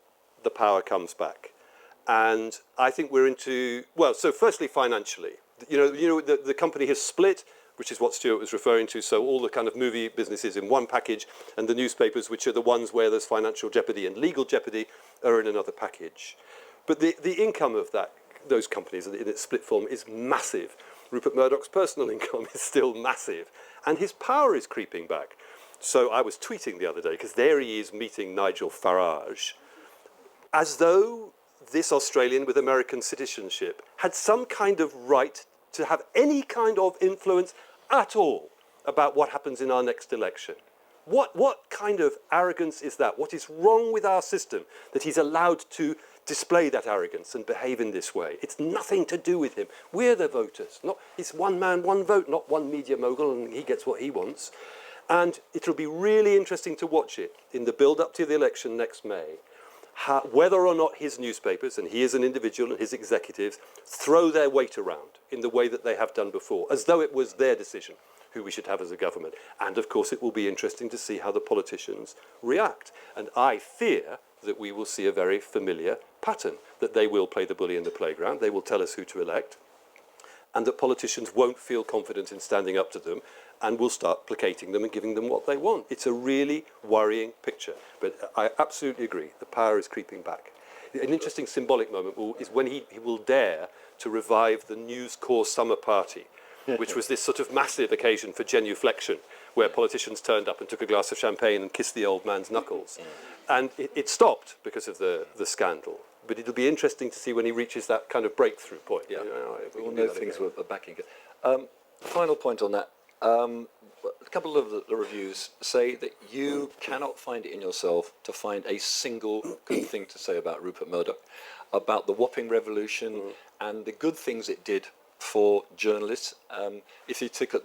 the power comes back. And I think we're into, well, so firstly financially, you know the company has split, which is what Stewart was referring to, so all the kind of movie businesses in one package, and the newspapers, which are the ones where there's financial jeopardy and legal jeopardy, are in another package. But the income of those companies in its split form is massive. Rupert Murdoch's personal income is still massive, and his power is creeping back. So I was tweeting the other day, because there he is meeting Nigel Farage, as though this Australian with American citizenship had some kind of right to have any kind of influence at all about what happens in our next election. What kind of arrogance is that? What is wrong with our system that he's allowed to display that arrogance and behave in this way? It's nothing to do with him. We're the voters. It's one man, one vote, not one media mogul, and he gets what he wants. And it'll be really interesting to watch it in the build-up to the election next May, whether or not his newspapers, and he is an individual and his executives, throw their weight around in the way that they have done before, as though it was their decision who we should have as a government. And of course it will be interesting to see how the politicians react. And I fear that we will see a very familiar pattern, that they will play the bully in the playground, they will tell us who to elect, and that politicians won't feel confident in standing up to them and will start placating them and giving them what they want. It's a really worrying picture. But I absolutely agree, the power is creeping back. An interesting symbolic moment is when he will dare to revive the News Corps summer party, which was this sort of massive occasion for genuflection, where politicians turned up and took a glass of champagne and kissed the old man's knuckles. And it stopped because of the scandal. But it'll be interesting to see when he reaches that kind of breakthrough point. Yeah, we all know things were backing it. Final point on that. A couple of the reviews say that you cannot find it in yourself to find a single good thing to say about Rupert Murdoch, about the Wapping Revolution and the good things it did for journalists. If you took at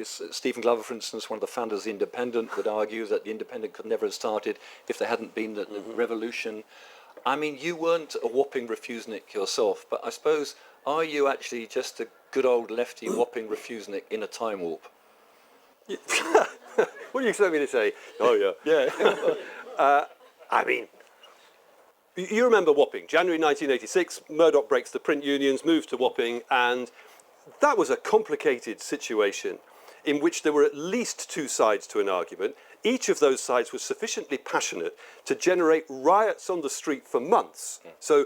Stephen Glover, for instance, one of the founders of the Independent, would argue that the Independent could never have started if there hadn't been the revolution. I mean, you weren't a Wapping refusenik yourself, but I suppose, are you actually just a good old lefty Wapping refusenik in a time warp? What do you expect me to say? Oh, yeah. Yeah. I mean, you remember Wapping, January 1986, Murdoch breaks the print unions, moves to Wapping, and that was a complicated situation in which there were at least two sides to an argument. Each of those sides was sufficiently passionate to generate riots on the street for months. So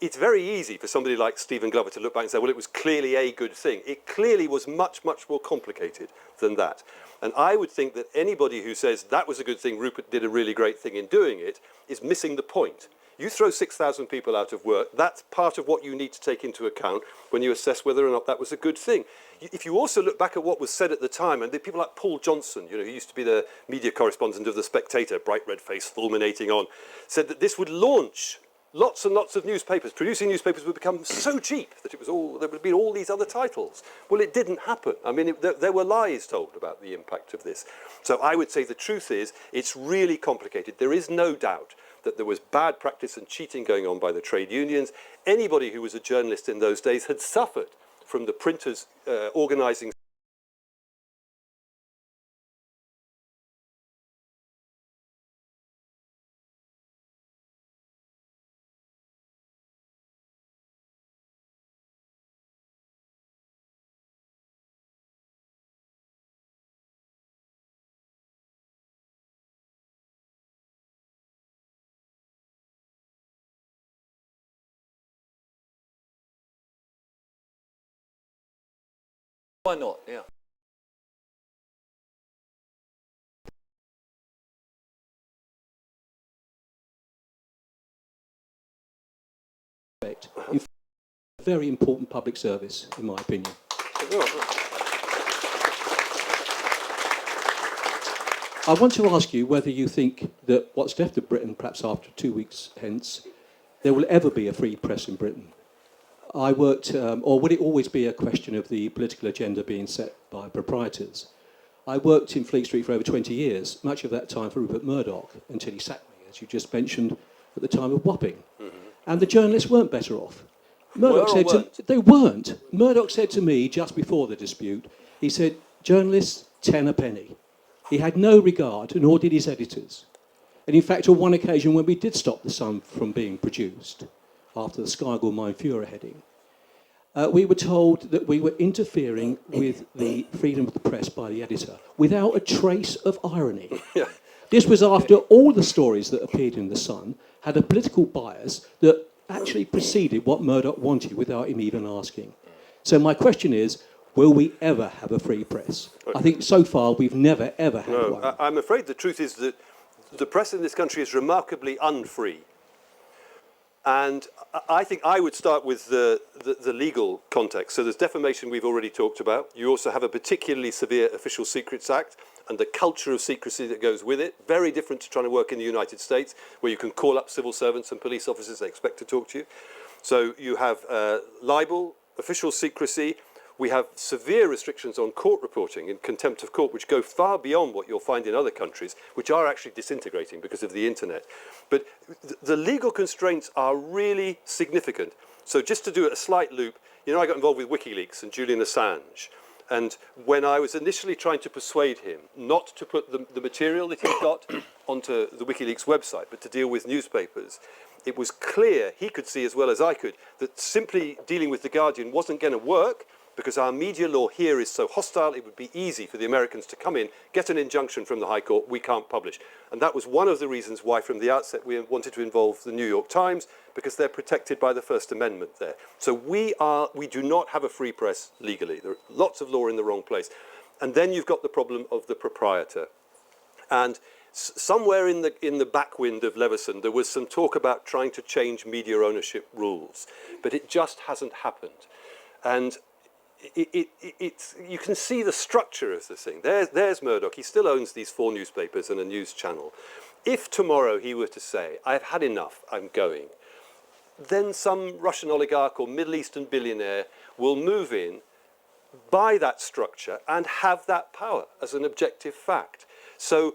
it's very easy for somebody like Stephen Glover to look back and say, well, it was clearly a good thing. It clearly was much, much more complicated than that. And I would think that anybody who says that was a good thing, Rupert did a really great thing in doing it, is missing the point. You throw 6,000 people out of work, that's part of what you need to take into account when you assess whether or not that was a good thing. If you also look back at what was said at the time, and the people like Paul Johnson, who used to be the media correspondent of The Spectator, bright red face fulminating on, said that this would launch lots and lots of newspapers. Producing newspapers would become so cheap that there would be all these other titles. Well, it didn't happen. I mean, there were lies told about the impact of this. So I would say the truth is, it's really complicated. There is no doubt that there was bad practice and cheating going on by the trade unions. Anybody who was a journalist in those days had suffered from the printers organising. Why not? Yeah. In fact, a very important public service, in my opinion. I want to ask you whether you think that what's left of Britain, perhaps after 2 weeks hence, there will ever be a free press in Britain. I worked, or would it always be a question of the political agenda being set by proprietors? I worked in Fleet Street for over 20 years, much of that time for Rupert Murdoch, until he sacked me, as you just mentioned, at the time of Wapping. And the journalists weren't better off. Murdoch said they weren't. Murdoch said to me just before the dispute, he said, journalists, 10 a penny. He had no regard, nor did his editors. And in fact, on one occasion when we did stop The Sun from being produced, after the Skygull Mein Führer heading, we were told that we were interfering with the freedom of the press by the editor, without a trace of irony. This was after all the stories that appeared in The Sun had a political bias that actually preceded what Murdoch wanted without him even asking. So my question is, will we ever have a free press? I think so far we've never, ever had one. I'm afraid the truth is that the press in this country is remarkably unfree. And I think I would start with the legal context. So there's defamation we've already talked about. You also have a particularly severe Official Secrets Act and the culture of secrecy that goes with it. Very different to trying to work in the United States, where you can call up civil servants and police officers, they expect to talk to you. So you have libel, official secrecy. We have severe restrictions on court reporting in contempt of court, which go far beyond what you'll find in other countries, which are actually disintegrating because of the internet. But the legal constraints are really significant. So just to do a slight loop, you know, I got involved with WikiLeaks and Julian Assange. And when I was initially trying to persuade him not to put the material that he'd got onto the WikiLeaks website, but to deal with newspapers, it was clear, he could see as well as I could, that simply dealing with The Guardian wasn't going to work because our media law here is so hostile, it would be easy for the Americans to come in, get an injunction from the High Court, we can't publish. And that was one of the reasons why from the outset we wanted to involve the New York Times, because they're protected by the First Amendment there. So we do not have a free press legally. There are lots of law in the wrong place. And then you've got the problem of the proprietor. And somewhere in the backwind of Leveson, there was some talk about trying to change media ownership rules, but it just hasn't happened. And you can see the structure of the thing. There's Murdoch. He still owns these 4 newspapers and a news channel. If tomorrow he were to say, I've had enough, I'm going, then some Russian oligarch or Middle Eastern billionaire will move in, buy that structure, and have that power as an objective fact. So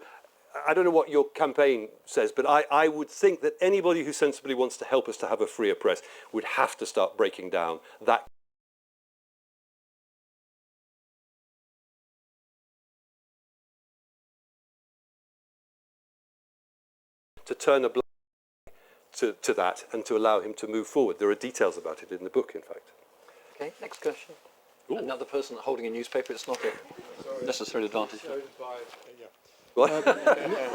I don't know what your campaign says, but I would think that anybody who sensibly wants to help us to have a freer press would have to start breaking down that. To turn a blind eye to that and to allow him to move forward. There are details about it in the book, in fact. Okay, next question. Ooh. Another person holding a newspaper. It's not a necessary advantage. What?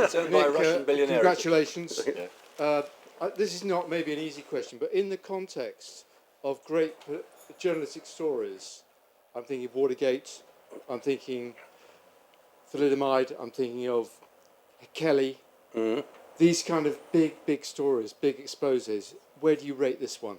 It's owned by a Russian billionaire. Congratulations. Yeah. This is not maybe an easy question, but in the context of great journalistic stories, I'm thinking of Watergate, I'm thinking thalidomide, I'm thinking of Kelly. Mm-hmm. These kind of big stories, big exposes. Where do you rate this one?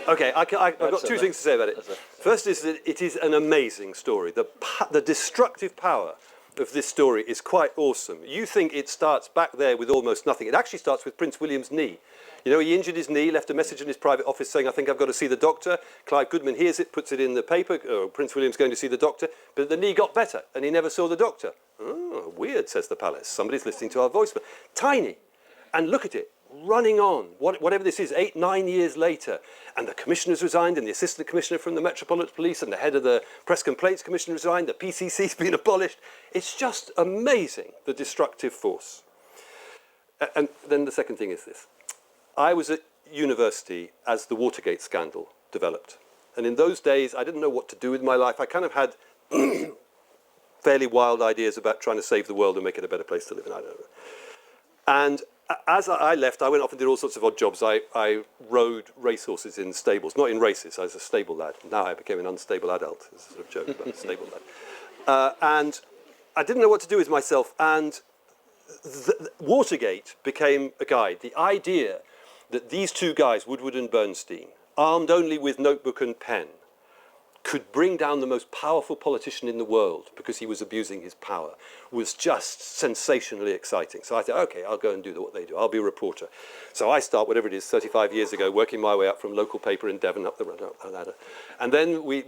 Okay, I've got 2 things to say about it. First is that it is an amazing story. The destructive power of this story is quite awesome. You think it starts back there with almost nothing. It actually starts with Prince William's knee. You know, he injured his knee, left a message in his private office saying, I think I've got to see the doctor. Clive Goodman hears it, puts it in the paper, Prince William's going to see the doctor, but the knee got better and he never saw the doctor. Oh, weird, says the palace. Somebody's listening to our voicemail. Tiny. And look at it, running on, whatever this is, 8, 9 years later. And the commissioner's resigned, and the assistant commissioner from the Metropolitan Police and the head of the Press Complaints Commission resigned, the PCC's been abolished. It's just amazing, the destructive force. And then the second thing is this. I was at university as the Watergate scandal developed. And in those days, I didn't know what to do with my life. I kind of had fairly wild ideas about trying to save the world and make it a better place to live in. I don't know. And as I left, I went off and did all sorts of odd jobs. I rode racehorses in stables, not in races. I was a stable lad. Now I became an unstable adult. It's a sort of joke about a stable lad. And I didn't know what to do with myself. And Watergate became a guide. The idea that these 2 guys, Woodward and Bernstein, armed only with notebook and pen, could bring down the most powerful politician in the world because he was abusing his power was just sensationally exciting. So I thought, okay, I'll go and do what they do. I'll be a reporter. So I start, whatever it is, 35 years ago, working my way up from local paper in Devon up the ladder. And then we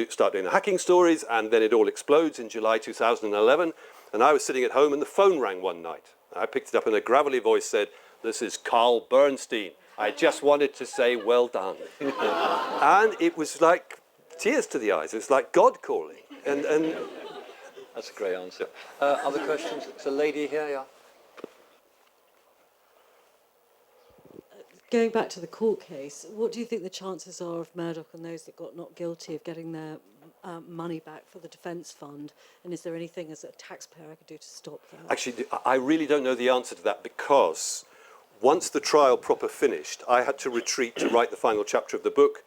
start doing the hacking stories, and then it all explodes in July 2011. And I was sitting at home, and the phone rang one night. I picked it up, and a gravelly voice said, "This is Carl Bernstein. I just wanted to say well done." And it was like tears to the eyes. It was like God calling. And That's a great answer. Other questions? There's a lady here, yeah. Going back to the court case, what do you think the chances are of Murdoch and those that got not guilty of getting their money back for the defence fund? And is there anything as a taxpayer I could do to stop that? actually, I really don't know the answer to that, because once the trial proper finished, I had to retreat to write the final chapter of the book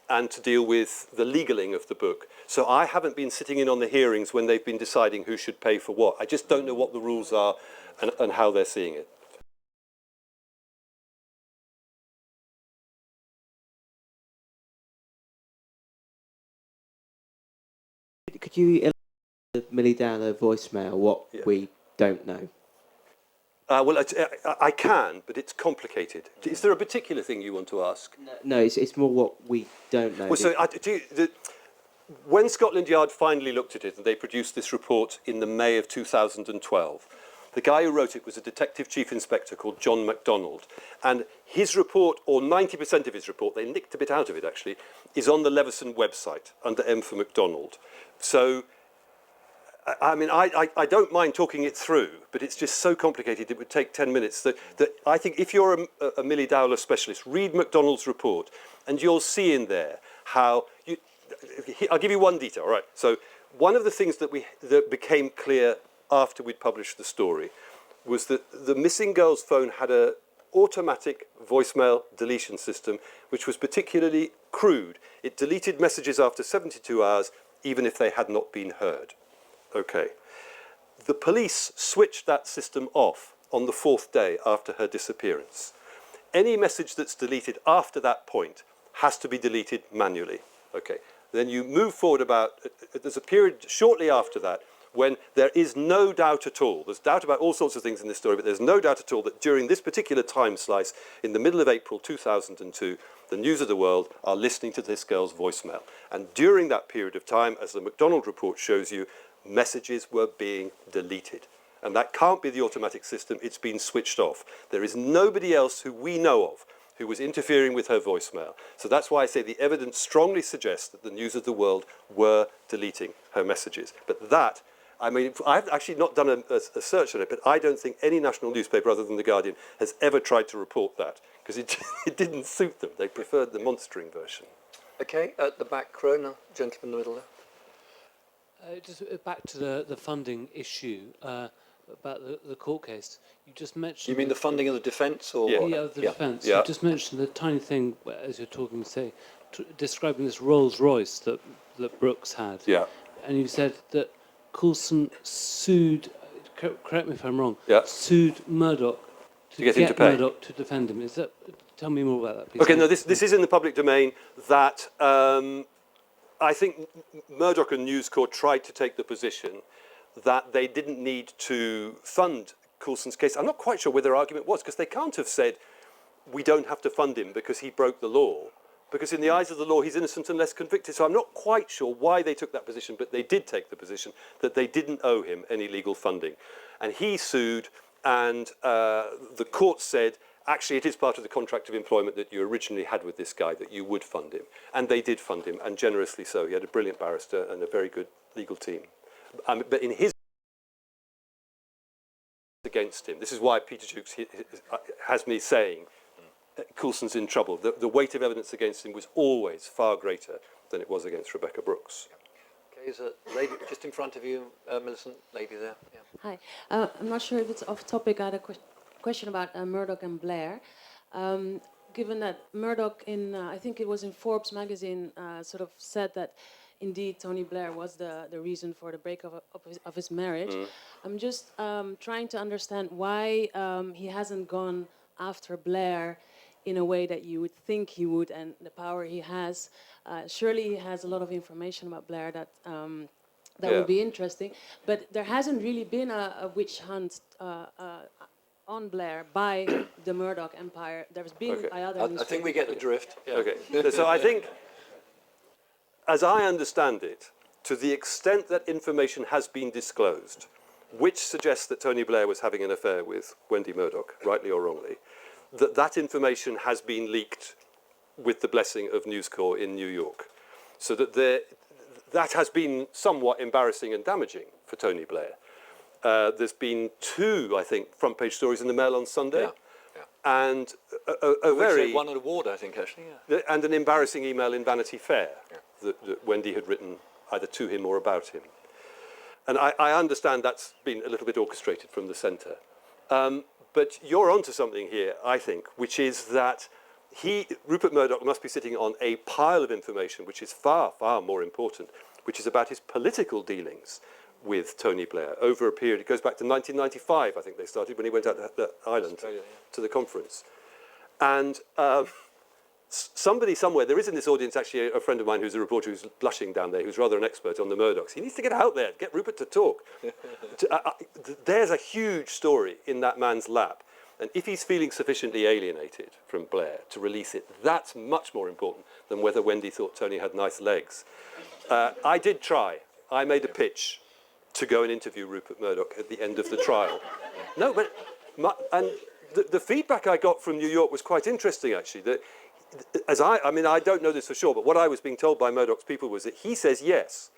and to deal with the legaling of the book. So I haven't been sitting in on the hearings when they've been deciding who should pay for what. I just don't know what the rules are and how they're seeing it. Could you elaborate the Milly Dowler voicemail, what we don't know? Well, I can, but it's complicated. Is there a particular thing you want to ask? No, it's more what we don't know. Well, so when Scotland Yard finally looked at it, and they produced this report in the May of 2012, the guy who wrote it was a detective chief inspector called John MacDonald. And his report, or 90% of his report, they nicked a bit out of it actually, is on the Leveson website under M for MacDonald. So, I mean, I don't mind talking it through, but it's just so complicated it would take 10 minutes that I think if you're a Milly Dowler specialist, read MacDonald's report and you'll see in there how... I'll give you one detail, all right? So one of the things that became clear after we'd published the story was that the missing girl's phone had an automatic voicemail deletion system which was particularly crude. It deleted messages after 72 hours even if they had not been heard. Okay. The police switched that system off on the 4th day after her disappearance. Any message that's deleted after that point has to be deleted manually. Okay. Then you move forward there's a period shortly after that when there is no doubt at all, there's doubt about all sorts of things in this story, but there's no doubt at all that during this particular time slice, in the middle of April 2002, the News of the World are listening to this girl's voicemail. And during that period of time, as the MacDonald report shows you, messages were being deleted. And that can't be the automatic system, it's been switched off. There is nobody else who we know of who was interfering with her voicemail. So that's why I say the evidence strongly suggests that the News of the World were deleting her messages. But that, I mean, I've actually not done a search on it, but I don't think any national newspaper other than The Guardian has ever tried to report that, because it didn't suit them. They preferred the monstering version. Okay, at the back row now, gentleman in the middle there. Just back to the funding issue about the court case. You just mentioned... You mean the funding of the defence? Or Yeah. Yeah, of the defence. Yeah. You just mentioned the tiny thing, as you're talking, say, describing this Rolls Royce that Brooks had. Yeah. And you said that Coulson sued, correct me if I'm wrong, Yeah. sued Murdoch To get him to pay. Murdoch to defend him. Is that? Tell me more about that, please. Okay, no, this is in the public domain that I think Murdoch and News Corp tried to take the position that they didn't need to fund Coulson's case. I'm not quite sure where their argument was, because they can't have said, we don't have to fund him because he broke the law. Because in the eyes of the law, he's innocent unless convicted. So I'm not quite sure why they took that position, but they did take the position that they didn't owe him any legal funding. And he sued, and the court said, actually, it is part of the contract of employment that you originally had with this guy, that you would fund him. And they did fund him, and generously so. He had a brilliant barrister and a very good legal team. But in his against him, this is why Peter Jukes has me saying Coulson's in trouble. The weight of evidence against him was always far greater than it was against Rebecca Brooks. Okay, is a lady just in front of you, Millicent, lady there. Yeah. Hi. I'm not sure if it's off topic. I had a question about Murdoch and Blair. Given that Murdoch, I think it was in Forbes magazine, sort of said that indeed Tony Blair was the reason for the breakup of his marriage. I'm just trying to understand why he hasn't gone after Blair in a way that you would think he would, and the power he has. Surely he has a lot of information about Blair that would be interesting, but there hasn't really been a witch hunt on Blair by the Murdoch empire. There's been by other newspapers. I think we get the drift. Yeah. Okay, so I think, as I understand it, to the extent that information has been disclosed, which suggests that Tony Blair was having an affair with Wendy Murdoch, rightly or wrongly, that information has been leaked with the blessing of News Corp in New York. So that that has been somewhat embarrassing and damaging for Tony Blair. There's been 2, I think, front page stories in the Mail on Sunday. Yeah. And a very... won an award, I think, actually. Yeah. And an embarrassing email in Vanity Fair that Wendy had written either to him or about him. And I understand that's been a little bit orchestrated from the centre. But you're onto something here, I think, which is that Rupert Murdoch must be sitting on a pile of information which is far, far more important, which is about his political dealings with Tony Blair over a period. It goes back to 1995, I think they started, when he went out to the island to the conference. And somebody somewhere, there is in this audience actually a friend of mine who's a reporter who's blushing down there, who's rather an expert on the Murdochs. He needs to get out there, get Rupert to talk. There's a huge story in that man's lap. And if he's feeling sufficiently alienated from Blair to release it, that's much more important than whether Wendy thought Tony had nice legs. I did try. I made a pitch to go and interview Rupert Murdoch at the end of the trial. No, but the feedback I got from New York was quite interesting, actually. That I mean, I don't know this for sure, but what I was being told by Murdoch's people was that he says yes,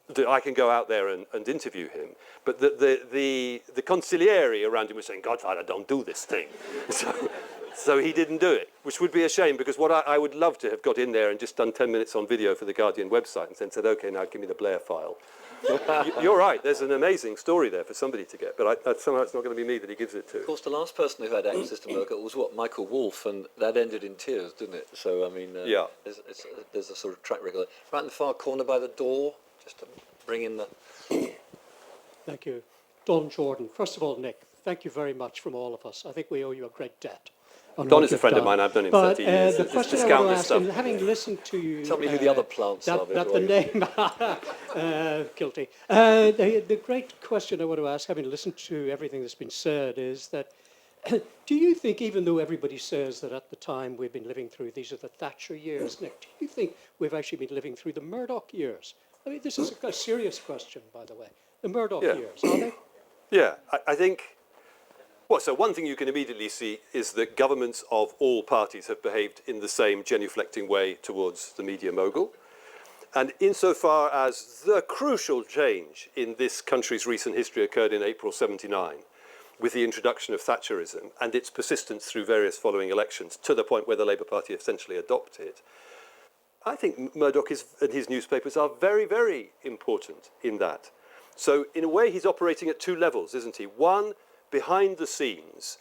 that I can go out there and interview him. But the consigliere around him was saying, Godfather, don't do this thing. So he didn't do it, which would be a shame, because what I would love to have got in there and just done 10 minutes on video for the Guardian website and then said, OK, now give me the Blair file. You're right, there's an amazing story there for somebody to get, but somehow it's not going to be me that he gives it to. Of course, the last person who had access to Murdoch was Michael Wolff, and that ended in tears, didn't it? So, I mean, yeah. There's a sort of track record. Right in the far corner by the door, just to bring in the... Thank you. Don Jordan. First of all, Nick, thank you very much from all of us. I think we owe you a great debt. Don is a friend of mine. I've known him for 30 years. The question I want to ask, and having listened to you... Tell me who the other plants are. That the name... guilty. The great question I want to ask, having listened to everything that's been said, is that do you think, even though everybody says that at the time we've been living through, these are the Thatcher years, Nick, do you think we've actually been living through the Murdoch years? I mean, this is a serious question, by the way. The Murdoch years, are they? Yeah, I think... Well, so one thing you can immediately see is that governments of all parties have behaved in the same genuflecting way towards the media mogul. And insofar as the crucial change in this country's recent history occurred in April '79, with the introduction of Thatcherism and its persistence through various following elections to the point where the Labour Party essentially adopted it, I think Murdoch and his newspapers are very, very important in that. So in a way, he's operating at two levels, isn't he? One, behind the scenes,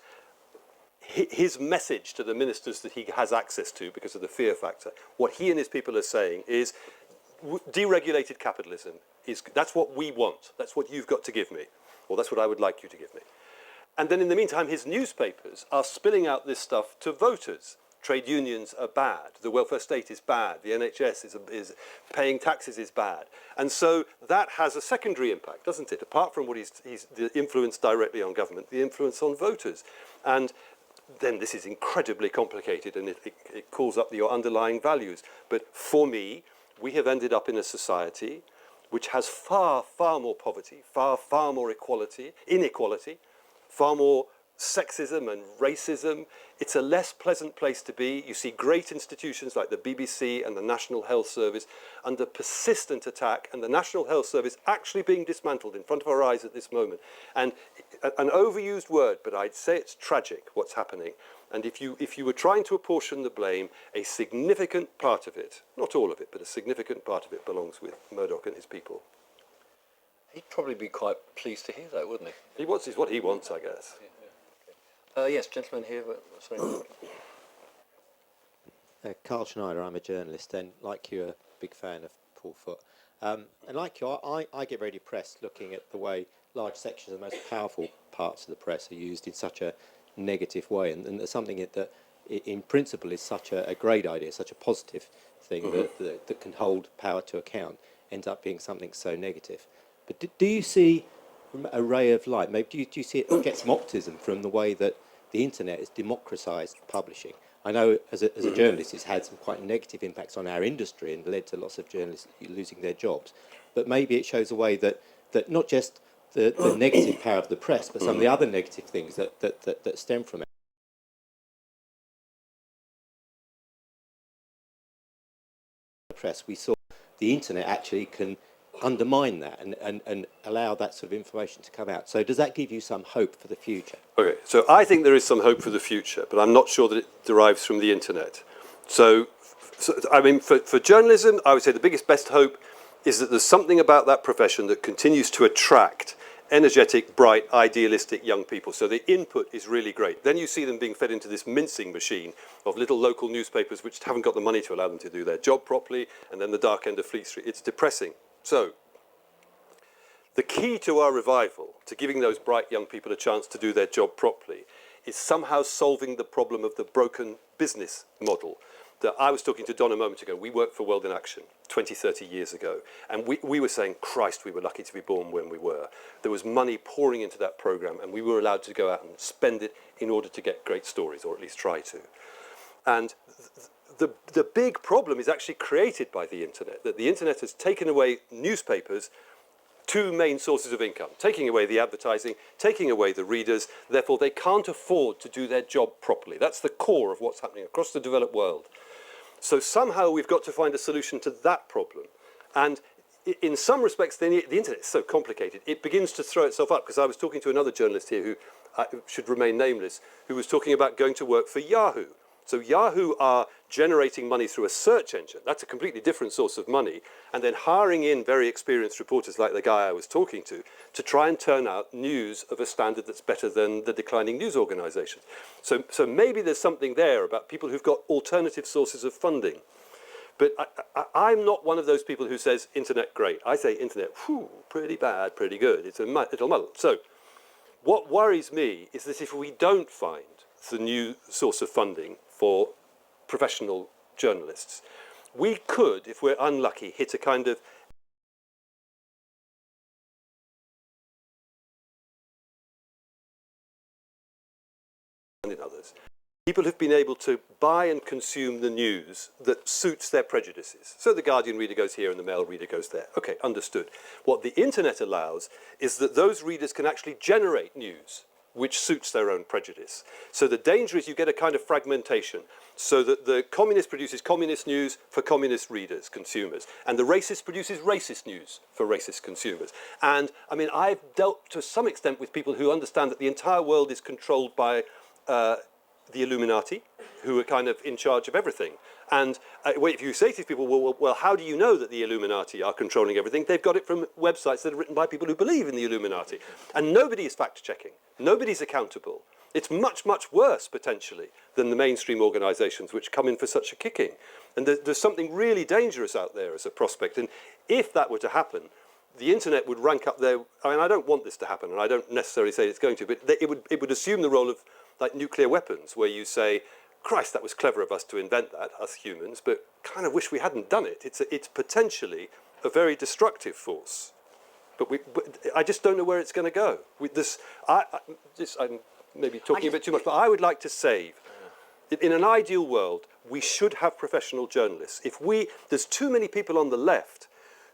his message to the ministers that he has access to because of the fear factor, what he and his people are saying is deregulated capitalism. That's what we want. That's what you've got to give me. Or that's what I would like you to give me. And then in the meantime, his newspapers are spilling out this stuff to voters. Trade unions are bad. The welfare state is bad. The NHS is paying taxes is bad. And so that has a secondary impact, doesn't it? Apart from what he's the influence directly on government, the influence on voters. And then this is incredibly complicated, and it calls up your underlying values. But for me, we have ended up in a society which has far, far more poverty, far, far more inequality, far more sexism and racism. It's a less pleasant place to be. You see great institutions like the BBC and the National Health Service under persistent attack, and the National Health Service actually being dismantled in front of our eyes at this moment. And an overused word, but I'd say it's tragic what's happening. And if you were trying to apportion the blame, a significant part of it, not all of it, but a significant part of it belongs with Murdoch and his people. He'd probably be quite pleased to hear that, wouldn't he? Is what he wants, I guess. Yeah. Yes, gentleman here. Sorry. Carl Schneider, I'm a journalist, and like you, a big fan of Paul Foot. And like you, I get very depressed looking at the way large sections of the most powerful parts of the press are used in such a negative way, and something that in principle is such a great idea, such a positive thing that can hold power to account, ends up being something so negative. But do you see a ray of light? Maybe do you see it get some optimism from the way that the internet has democratised publishing? I know as a journalist it's had some quite negative impacts on our industry and led to lots of journalists losing their jobs. But maybe it shows a way that not just the negative power of the press, but some of the other negative things that stem from it. Press, we saw the internet actually can undermine that and allow that sort of information to come out. So does that give you some hope for the future? Okay, so I think there is some hope for the future, but I'm not sure that it derives from the internet. So I mean, for journalism, I would say the biggest, best hope is that there's something about that profession that continues to attract energetic, bright, idealistic young people. So the input is really great. Then you see them being fed into this mincing machine of little local newspapers which haven't got the money to allow them to do their job properly, and then the dark end of Fleet Street. It's depressing. So the key to our revival, to giving those bright young people a chance to do their job properly, is somehow solving the problem of the broken business model, that I was talking to Don a moment ago. We worked for World in Action 20, 30 years ago. And we were saying, Christ, we were lucky to be born when we were. There was money pouring into that program, and we were allowed to go out and spend it in order to get great stories, or at least try to. And the big problem is actually created by the internet, that the internet has taken away newspapers, two main sources of income, taking away the advertising, taking away the readers. Therefore, they can't afford to do their job properly. That's the core of what's happening across the developed world. So somehow we've got to find a solution to that problem. And in some respects, the internet is so complicated, it begins to throw itself up. Because I was talking to another journalist here who should remain nameless, who was talking about going to work for Yahoo. So Yahoo are generating money through a search engine. That's a completely different source of money. And then hiring in very experienced reporters like the guy I was talking to try and turn out news of a standard that's better than the declining news organizations. So maybe there's something there about people who've got alternative sources of funding. But I'm not one of those people who says, internet great. I say internet, whew, pretty bad, pretty good. It's a little muddle. So what worries me is that if we don't find the new source of funding for professional journalists, we could, if we're unlucky, hit a kind of and in others. People have been able to buy and consume the news that suits their prejudices. So the Guardian reader goes here and the Mail reader goes there. Okay, understood. What the internet allows is that those readers can actually generate news which suits their own prejudice. So the danger is you get a kind of fragmentation, so that the communist produces communist news for communist readers, consumers, and the racist produces racist news for racist consumers. And I mean, I've dealt to some extent with people who understand that the entire world is controlled by the Illuminati, who are kind of in charge of everything. And if you say to these people, well, how do you know that the Illuminati are controlling everything? They've got it from websites that are written by people who believe in the Illuminati. And nobody is fact-checking. Nobody's accountable. It's much, much worse, potentially, than the mainstream organizations which come in for such a kicking. And there's something really dangerous out there as a prospect. And if that were to happen, the internet would rank up there. I mean, I don't want this to happen, and I don't necessarily say it's going to, but it would assume the role of like nuclear weapons, where you say, Christ, that was clever of us to invent that, us humans, but kind of wish we hadn't done it. It's potentially a very destructive force. But I just don't know where it's going to go. I'm maybe talking a bit too much, but I would like to save. In an ideal world, we should have professional journalists. There's too many people on the left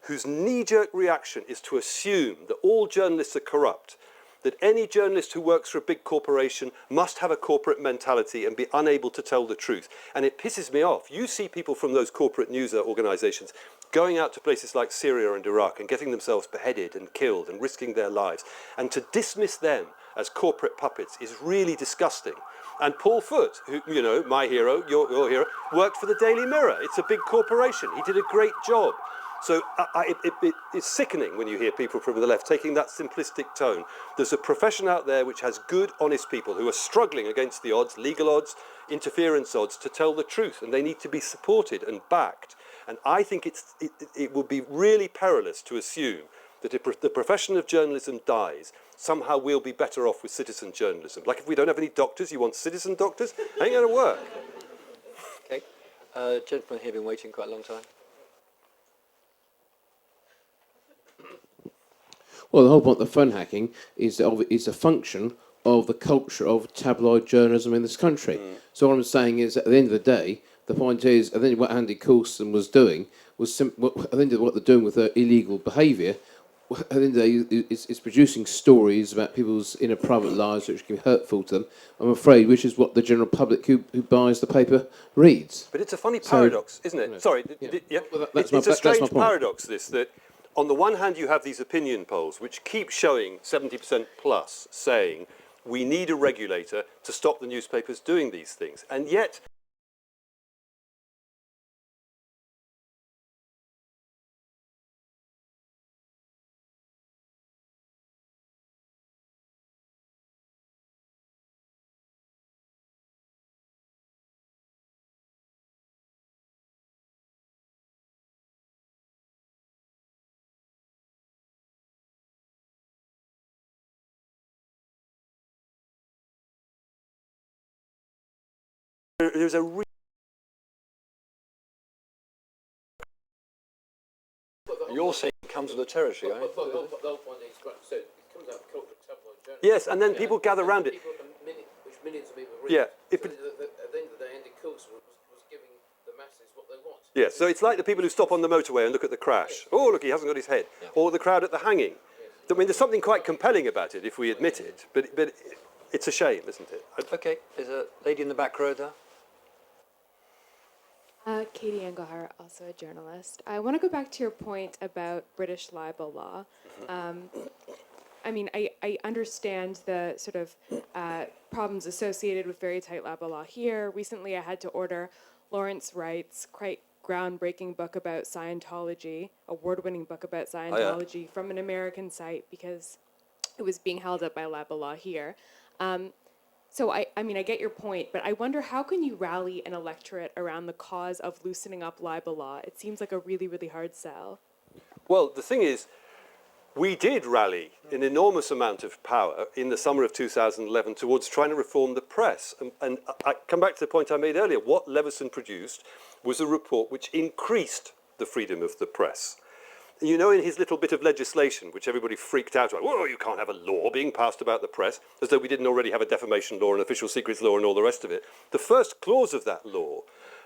whose knee-jerk reaction is to assume that all journalists are corrupt, that any journalist who works for a big corporation must have a corporate mentality and be unable to tell the truth. And it pisses me off. You see people from those corporate news organizations going out to places like Syria and Iraq and getting themselves beheaded and killed and risking their lives. And to dismiss them as corporate puppets is really disgusting. And Paul Foote, who, you know, my hero, your hero, worked for the Daily Mirror. It's a big corporation. He did a great job. So it's sickening when you hear people from the left taking that simplistic tone. There's a profession out there which has good, honest people who are struggling against the odds, legal odds, interference odds, to tell the truth, and they need to be supported and backed. And I think it would be really perilous to assume that if the profession of journalism dies, somehow we'll be better off with citizen journalism. Like if we don't have any doctors, you want citizen doctors? Ain't going to work. Okay. Gentlemen here been waiting quite a long time. Well, the whole point of fun hacking is a function of the culture of tabloid journalism in this country. So what I'm saying is, at the end of the day, the point is, I think what Andy Coulson was doing was, I think what they're doing with their illegal behaviour, at the end of the day, is producing stories about people's inner private lives which can be hurtful to them, I'm afraid, which is what the general public who buys the paper reads. But it's a funny paradox, isn't it? Sorry, yeah. Well, It's a strange paradox, this, that on the one hand you have these opinion polls which keep showing 70% plus saying we need a regulator to stop the newspapers doing these things. And yet there's a You're saying it comes with the territory, right? The whole point is, so it comes out of culture, tabloid journalism. Yes, and then people gather around it. Which millions of people read. Yeah. So at the end of the day, Andy Coulson was giving the masses what they want. Yeah, so it's like the people who stop on the motorway and look at the crash. Oh, look, he hasn't got his head. Or the crowd at the hanging. I mean, there's something quite compelling about it if we admit it, but it's a shame, isn't it? Okay, there's a lady in the back row there. Katie Engelhart, also a journalist. I want to go back to your point about British libel law. I mean, I understand the sort of problems associated with very tight libel law here. Recently, I had to order Lawrence Wright's quite groundbreaking book about Scientology, award-winning book about Scientology from an American site because it was being held up by libel law here. So I mean, I get your point, but I wonder how can you rally an electorate around the cause of loosening up libel law? It seems like a really, really hard sell. Well, the thing is, we did rally an enormous amount of power in the summer of 2011 towards trying to reform the press. And I come back to the point I made earlier. What Leveson produced was a report which increased the freedom of the press. You know, in his little bit of legislation, which everybody freaked out about, whoa, you can't have a law being passed about the press, as though we didn't already have a defamation law, an official secrets law, and all the rest of it. The first clause of that law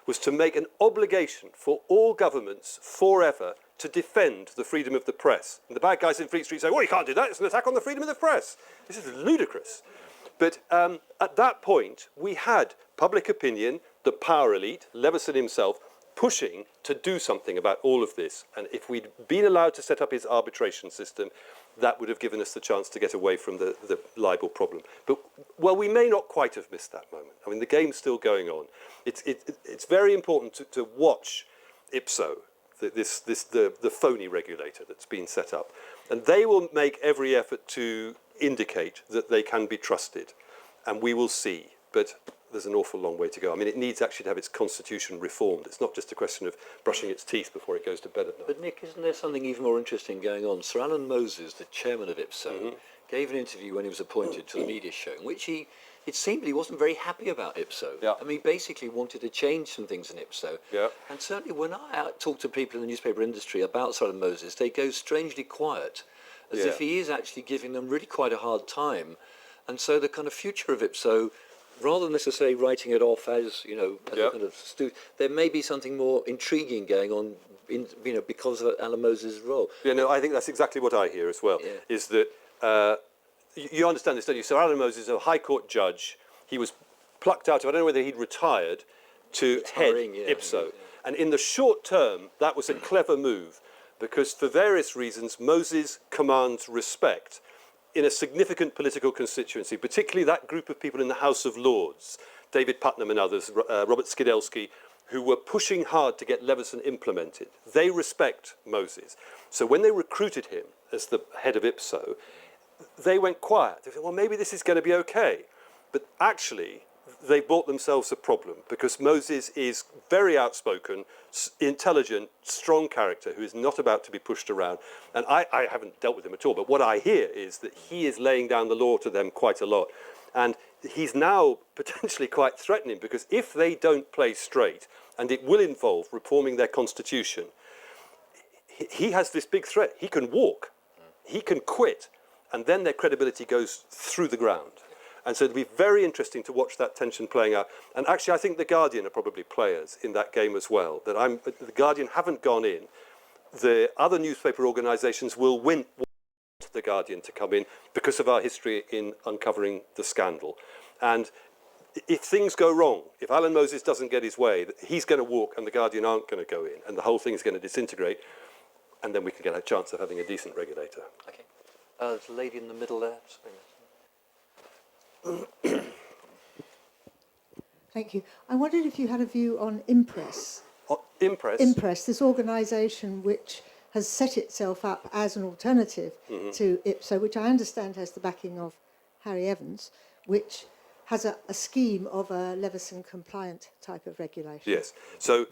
was to make an obligation for all governments forever to defend the freedom of the press. And the bad guys in Fleet Street say, well, you can't do that, it's an attack on the freedom of the press. This is ludicrous. But at that point, we had public opinion, the power elite, Leveson himself, pushing to do something about all of this. And if we'd been allowed to set up his arbitration system, that would have given us the chance to get away from the libel problem. But, well, we may not quite have missed that moment. I mean, the game's still going on. It's very important to watch IPSO, the phony regulator that's been set up. And they will make every effort to indicate that they can be trusted. And we will see. But there's an awful long way to go. I mean, it needs actually to have its constitution reformed. It's not just a question of brushing its teeth before it goes to bed at night. But Nick, isn't there something even more interesting going on? Sir Alan Moses, the chairman of IPSO, gave an interview when he was appointed to the media show, in which it seemed he wasn't very happy about IPSO. Yeah. I mean, he basically wanted to change some things in IPSO. Yeah. And certainly when I talk to people in the newspaper industry about Sir Alan Moses, they go strangely quiet, as if he is actually giving them really quite a hard time. And so the kind of future of IPSO, rather than necessarily writing it off as, you know, as a kind of there may be something more intriguing going on, because of Alan Moses' role. Yeah, no, I think that's exactly what I hear as well, is that, you understand this, don't you? So Alan Moses is a High Court judge. He was plucked out of, I don't know whether he'd retired, to head IPSO. And in the short term, that was a clever move, because for various reasons, Moses commands respect in a significant political constituency, particularly that group of people in the House of Lords, David Putnam and others, Robert Skidelsky, who were pushing hard to get Leveson implemented. They respect Moses. So when they recruited him as the head of IPSO, they went quiet. They said, well, maybe this is going to be okay. But actually, they bought themselves a problem, because Moses is very outspoken, intelligent, strong character who is not about to be pushed around. And I haven't dealt with him at all, but what I hear is that he is laying down the law to them quite a lot. And he's now potentially quite threatening, because if they don't play straight, and it will involve reforming their constitution, he has this big threat. He can walk, he can quit, and then their credibility goes through the ground. And so it'll be very interesting to watch that tension playing out. And actually, I think The Guardian are probably players in that game as well. The Guardian haven't gone in. The other newspaper organisations will want The Guardian to come in because of our history in uncovering the scandal. And if things go wrong, if Alan Moses doesn't get his way, he's going to walk and The Guardian aren't going to go in, and the whole thing is going to disintegrate, and then we can get a chance of having a decent regulator. Okay. There's a lady in the middle there. Thank you. I wondered if you had a view on Impress. Impress? Impress, this organisation which has set itself up as an alternative to IPSO, which I understand has the backing of Harry Evans, which has a scheme of a Leveson-compliant type of regulation. Yes. So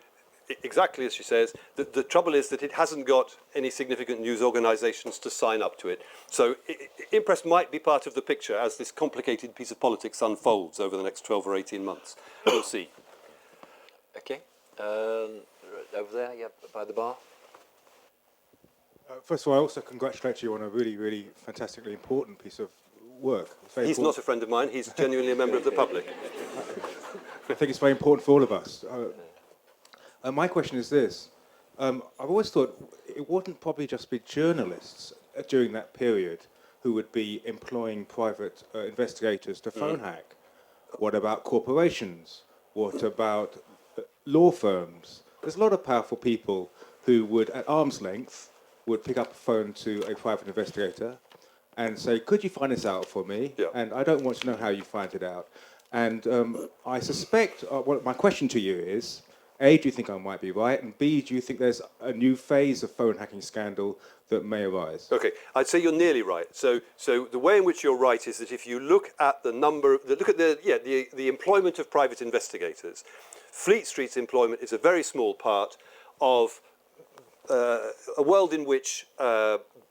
exactly as she says, the trouble is that it hasn't got any significant news organisations to sign up to it. So Impress might be part of the picture as this complicated piece of politics unfolds over the next 12 or 18 months. We'll see. Okay. Over there, by the bar. First of all, I also congratulate you on a really, really fantastically important piece of work. He's not a friend of mine. He's genuinely a member of the public. I think it's very important for all of us. My question is this. I've always thought it wouldn't probably just be journalists during that period who would be employing private investigators to phone hack. What about corporations? What about law firms? There's a lot of powerful people who would, at arm's length, would pick up a phone to a private investigator and say, could you find this out for me? Yeah. And I don't want to know how you find it out. And I suspect, my question to you is, A, do you think I might be right? And B, do you think there's a new phase of phone hacking scandal that may arise? Okay, I'd say you're nearly right. So the way in which you're right is that if you look at the employment of private investigators, Fleet Street's employment is a very small part of a world in which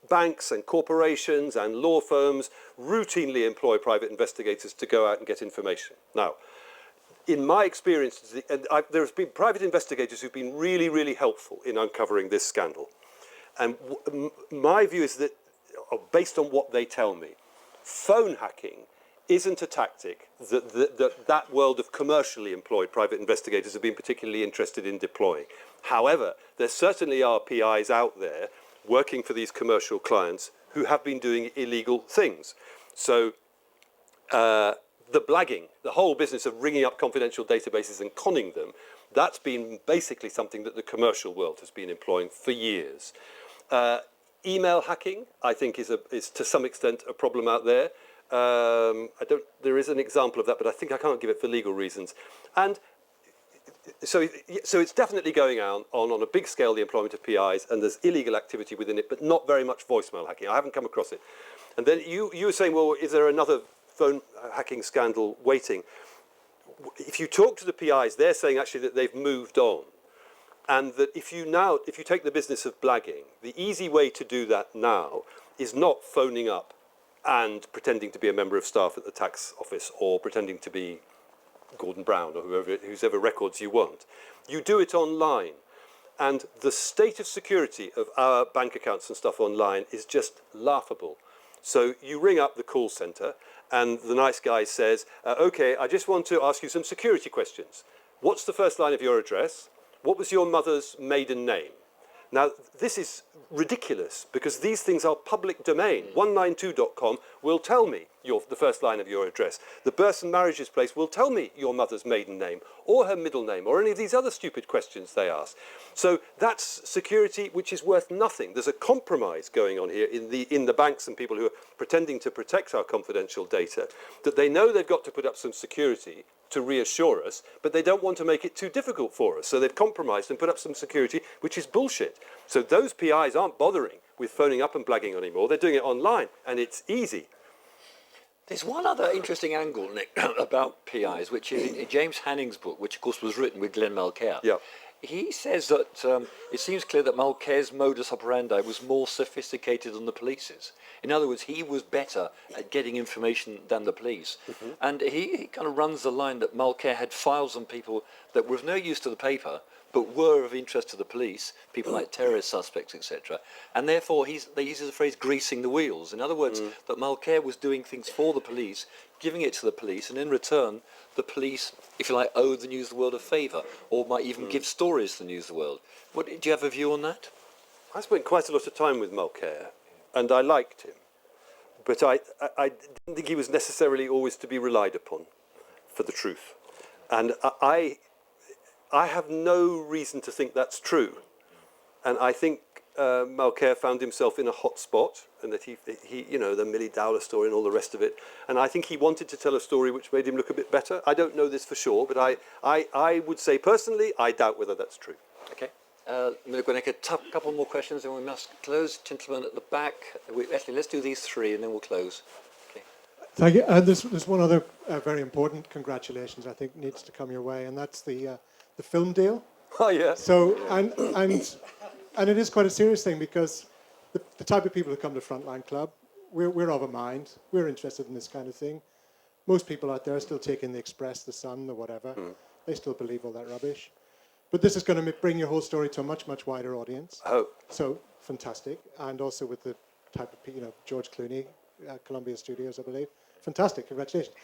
banks and corporations and law firms routinely employ private investigators to go out and get information. Now, in my experience, there's been private investigators who've been really, really helpful in uncovering this scandal. And my view is that, based on what they tell me, phone hacking isn't a tactic that world of commercially employed private investigators have been particularly interested in deploying. However, there certainly are PIs out there working for these commercial clients who have been doing illegal things. So the blagging, the whole business of ringing up confidential databases and conning them, that's been basically something that the commercial world has been employing for years. Email hacking, I think, is to some extent a problem out there. There is an example of that, but I think I can't give it for legal reasons. And so it's definitely going on a big scale, the employment of PIs, and there's illegal activity within it, but not very much voicemail hacking. I haven't come across it. And then you were saying, well, is there another phone hacking scandal waiting? If you talk to the PIs, they're saying actually that they've moved on. And that if you take the business of blagging, the easy way to do that now is not phoning up and pretending to be a member of staff at the tax office or pretending to be Gordon Brown or whoever records you want. You do it online. And the state of security of our bank accounts and stuff online is just laughable. So you ring up the call centre and the nice guy says, okay, I just want to ask you some security questions. What's the first line of your address? What was your mother's maiden name? Now, this is ridiculous because these things are public domain. 192.com will tell me the first line of your address. The births and marriages place will tell me your mother's maiden name or her middle name or any of these other stupid questions they ask. So that's security which is worth nothing. There's a compromise going on here in the banks and people who are pretending to protect our confidential data, that they know they've got to put up some security to reassure us, but they don't want to make it too difficult for us. So they've compromised and put up some security, which is bullshit. So those PIs aren't bothering with phoning up and blagging anymore. They're doing it online, and it's easy. There's one other interesting angle, Nick, about PIs, which is in James Hanning's book, which of course was written with Glenn Mulcair. Yeah. He says that it seems clear that Mulcair's modus operandi was more sophisticated than the police's. In other words, he was better at getting information than the police. Mm-hmm. And he kind of runs the line that Mulcair had files on people that were of no use to the paper, but were of interest to the police, people like terrorist suspects, etc. And therefore, they use the phrase greasing the wheels. In other words, that Mulcair was doing things for the police, giving it to the police, and in return, the police, if you like, owe the News of the World a favour, or might even give stories to the News of the World. Do you have a view on that? I spent quite a lot of time with Mulcair, and I liked him. But I didn't think he was necessarily always to be relied upon for the truth. And I have no reason to think that's true. And I think Mulcair found himself in a hot spot, and that he the Milly Dowler story and all the rest of it. And I think he wanted to tell a story which made him look a bit better. I don't know this for sure, but I would say personally, I doubt whether that's true. Okay. We're going to take a couple more questions, and we must close. Gentlemen at the back. Actually, let's do these three, and then we'll close. Okay. Thank you. And there's one other very important congratulations I think needs to come your way, and that's the film deal. Oh yeah. So and it is quite a serious thing because the type of people who come to Frontline Club, we're of a mind. We're interested in this kind of thing. Most people out there are still taking the Express, the Sun, the whatever. They still believe all that rubbish. But this is going to bring your whole story to a much, much wider audience. I hope. So fantastic, and also with the type of George Clooney, Columbia Studios, I believe. Fantastic, congratulations.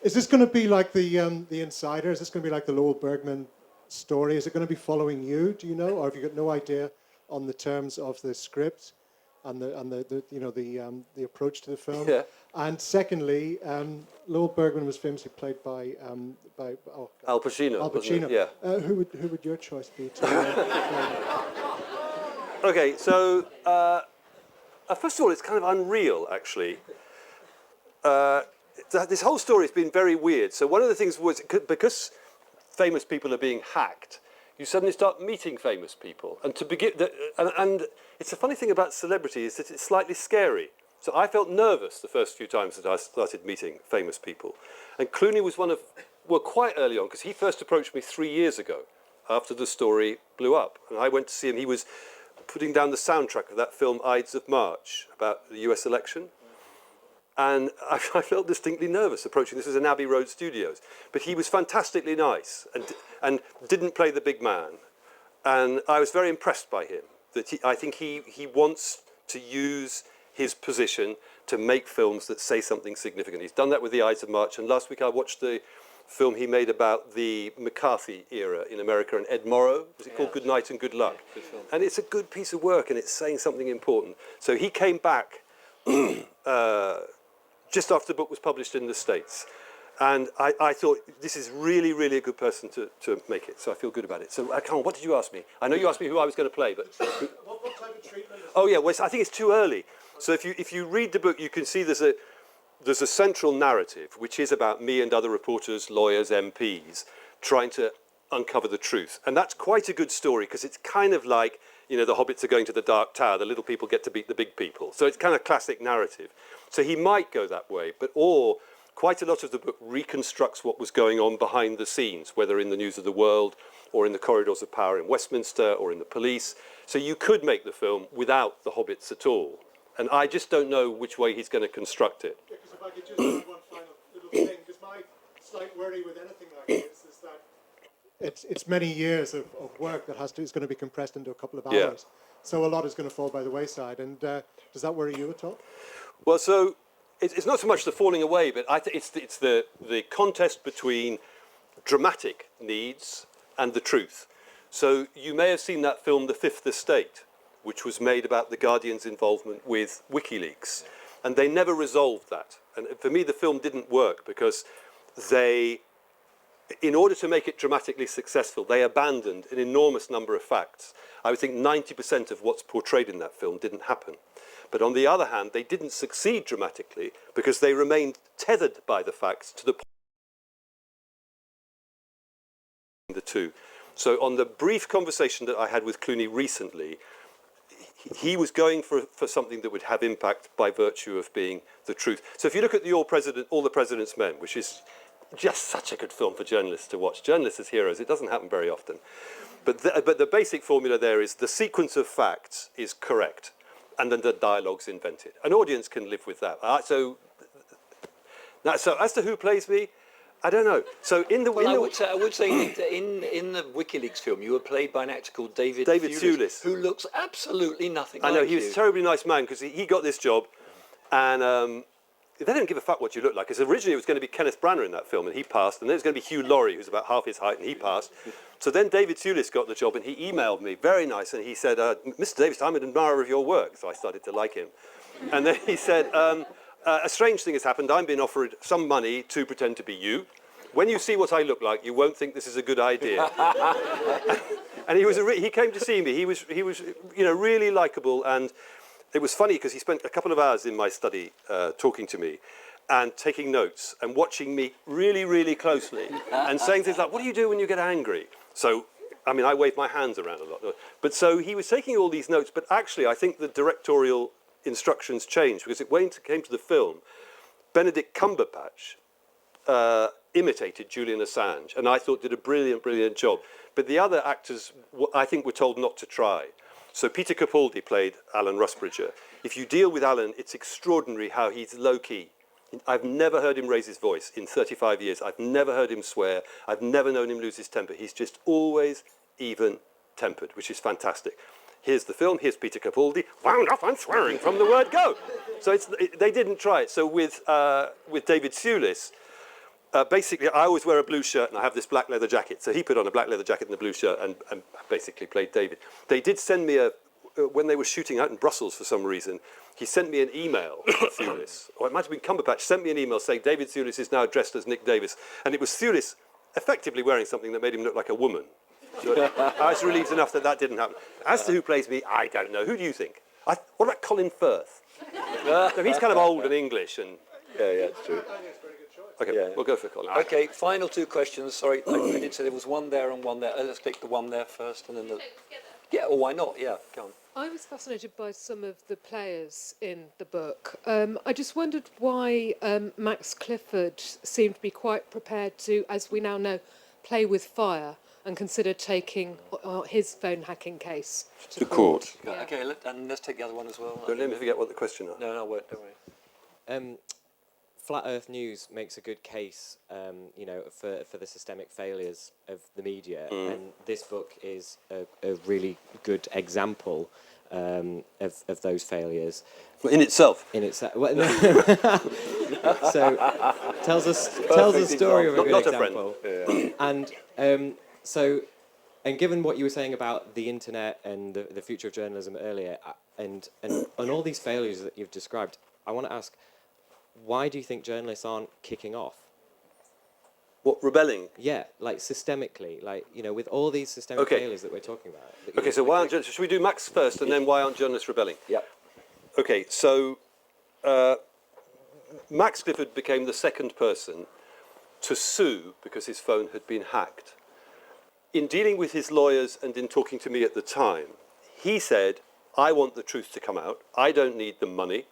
Is this going to be like the Insider? Is this going to be like the Lowell Bergman story? Is it going to be following you? Do you know, or have you got no idea on the terms of the script and the approach to the film? Yeah. And secondly, Lowell Bergman was famously played by Al Pacino. Al wasn't Pacino. it? Yeah. Who would your choice be to Okay, so first of all, it's kind of unreal, actually. This whole story has been very weird. So one of the things was, because famous people are being hacked, you suddenly start meeting famous people. And to begin, and it's a funny thing about celebrity is that it's slightly scary. So I felt nervous the first few times that I started meeting famous people. And Clooney was quite early on, because he first approached me 3 years ago, after the story blew up. And I went to see him. He was putting down the soundtrack of that film, Ides of March, about the US election. And I felt distinctly nervous approaching. This was in Abbey Road Studios. But he was fantastically nice and didn't play the big man. And I was very impressed by him. I think he wants to use his position to make films that say something significant. He's done that with the Ides of March. And last week I watched the film he made about the McCarthy era in America, and Ed Morrow. Was it called Good Night and Good Luck? And it's a good piece of work, and it's saying something important. So he came back just after the book was published in the States. And I thought, this is really, really a good person to make it. So I feel good about it. So, Colin, what did you ask me? I know you asked me who I was going to play, but... what type of treatment? Oh, yeah, well, I think it's too early. So if you read the book, you can see there's a central narrative, which is about me and other reporters, lawyers, MPs, trying to uncover the truth. And that's quite a good story, because it's kind of like, the hobbits are going to the Dark Tower, the little people get to beat the big people. So it's kind of classic narrative. So he might go that way, or quite a lot of the book reconstructs what was going on behind the scenes, whether in the news of the world, or in the corridors of power in Westminster, or in the police. So you could make the film without the hobbits at all. And I just don't know which way he's going to construct it. Yeah, because if I could just add one final little thing, because my slight worry with anything like this is that it's many years of work that is going to be compressed into a couple of hours. Yeah. So a lot is going to fall by the wayside. And does that worry you at all? Well, so it's not so much the falling away, but I think it's the contest between dramatic needs and the truth. So you may have seen that film, The Fifth Estate, which was made about the Guardian's involvement with WikiLeaks. And they never resolved that. And for me, the film didn't work because in order to make it dramatically successful, they abandoned an enormous number of facts. I would think 90% of what's portrayed in that film didn't happen. But on the other hand, they didn't succeed dramatically because they remained tethered by the facts to the point the two. So on the brief conversation that I had with Clooney recently, he was going for something that would have impact by virtue of being the truth. So if you look at All the President's Men, which is just such a good film for journalists to watch. Journalists as heroes, it doesn't happen very often. But the basic formula there is the sequence of facts is correct, and then the dialogue's invented. An audience can live with that. So as to who plays me, I don't know. So I would say Nick, that in the WikiLeaks film, you were played by an actor called David Thewlis, who looks absolutely nothing like you. I know, he was a terribly nice man, because he got this job, and they didn't give a fuck what you looked like, because originally it was going to be Kenneth Branagh in that film, and he passed, and then it was going to be Hugh Laurie, who's about half his height, and he passed. So then David Thewlis got the job, and he emailed me, very nice, and he said, Mr. Davies, I'm an admirer of your work. So I started to like him. And then he said, a strange thing has happened. I'm being offered some money to pretend to be you. When you see what I look like, you won't think this is a good idea. And he came to see me. He was really likable, and it was funny because he spent a couple of hours in my study talking to me and taking notes and watching me really, really closely and saying things like, what do you do when you get angry? So, I mean, I wave my hands around a lot. But so he was taking all these notes, but actually I think the directorial instructions changed, because when it came to the film, Benedict Cumberbatch imitated Julian Assange, and I thought did a brilliant, brilliant job. But the other actors, I think, were told not to try. So Peter Capaldi played Alan Rusbridger. If you deal with Alan, it's extraordinary how he's low-key. I've never heard him raise his voice in 35 years. I've never heard him swear. I've never known him lose his temper. He's just always even-tempered, which is fantastic. here's the film, here's Peter Capaldi, wound up, I'm swearing from the word go. So they didn't try it. So with David Thewlis, basically, I always wear a blue shirt and I have this black leather jacket. So he put on a black leather jacket and a blue shirt and basically played David. They did send me when they were shooting out in Brussels for some reason, he sent me an email, Thewlis, or it might have been Cumberbatch, sent me an email saying David Thewlis is now dressed as Nick Davies. And it was Thewlis effectively wearing something that made him look like a woman. So I was relieved enough that didn't happen. As to who plays me, I don't know. Who do you think? What about Colin Firth? So he's kind of old and English. And Yeah, it's true. Okay, Yeah. we'll go for Colin. Okay, final two questions. Sorry, I did say there was one there and one there. Let's take the one there first and then the... Yeah, or why not? Yeah, go on. I was fascinated by some of the players in the book. I just wondered why Max Clifford seemed to be quite prepared to, as we now know, play with fire and consider taking his phone hacking case to court. Yeah. Okay, and let's take the other one as well. Don't let me forget what the question is. No, I won't, don't worry. Flat Earth News makes a good case, for the systemic failures of the media, and this book is a really good example of those failures. Well, in itself. In itself. Well, so tells a story of a good example. And and given what you were saying about the internet and the future of journalism earlier, and all these failures that you've described, I want to ask, why do you think journalists aren't kicking off? What, rebelling? Yeah, like systemically, with all these systemic failures that we're talking about. Okay, so why aren't journalists... Should we do Max first, and then why aren't journalists rebelling? Yeah. Okay, so Max Clifford became the second person to sue because his phone had been hacked. In dealing with his lawyers and in talking to me at the time, he said, I want the truth to come out. I don't need the money.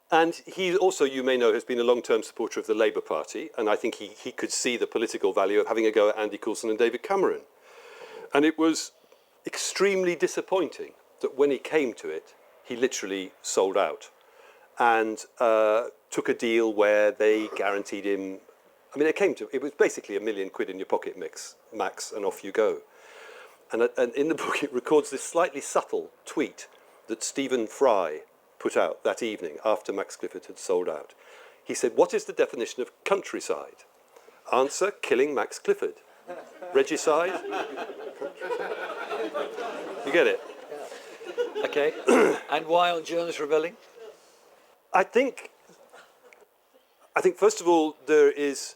And he also, you may know, has been a long-term supporter of the Labour Party, and I think he could see the political value of having a go at Andy Coulson and David Cameron. And it was extremely disappointing that when he came to it, he literally sold out and took a deal where they guaranteed him, it was basically £1 million in your pocket, Max, and off you go. And in the book, it records this slightly subtle tweet that Stephen Fry put out that evening after Max Clifford had sold out. He said, what is the definition of countryside? Answer, killing Max Clifford. Regicide? You get it? Yeah. Okay. And why aren't journalists rebelling? I think first of all, there is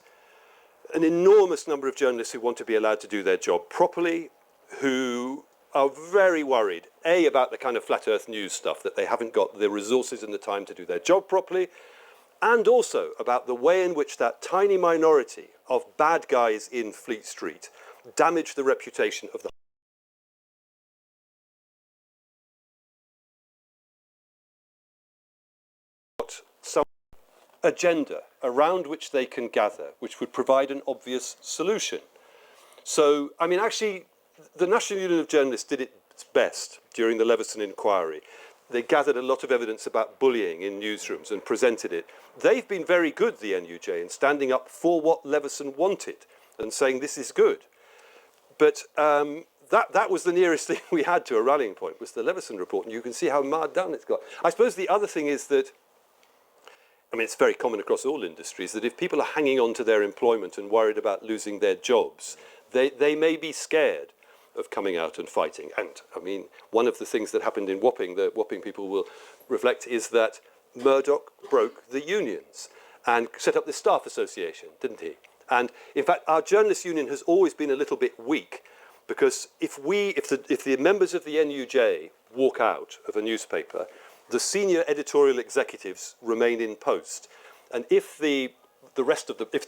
an enormous number of journalists who want to be allowed to do their job properly, who are very worried, A, about the kind of flat earth news stuff, that they haven't got the resources and the time to do their job properly, and also about the way in which that tiny minority of bad guys in Fleet Street damage the reputation of the some agenda around which they can gather, which would provide an obvious solution. So, actually, the National Union of Journalists did its best during the Leveson inquiry. They gathered a lot of evidence about bullying in newsrooms and presented it. They've been very good, the NUJ, in standing up for what Leveson wanted and saying this is good. But that was the nearest thing we had to a rallying point, was the Leveson report, and you can see how marred down it's got. I suppose the other thing is that, it's very common across all industries, that if people are hanging on to their employment and worried about losing their jobs, they may be scared of coming out and fighting. And, one of the things that happened in Wapping, the Wapping people will reflect, is that Murdoch broke the unions and set up the staff association, didn't he? And, in fact, our journalists' union has always been a little bit weak, because if the members of the NUJ walk out of a newspaper, the senior editorial executives remain in post. And if the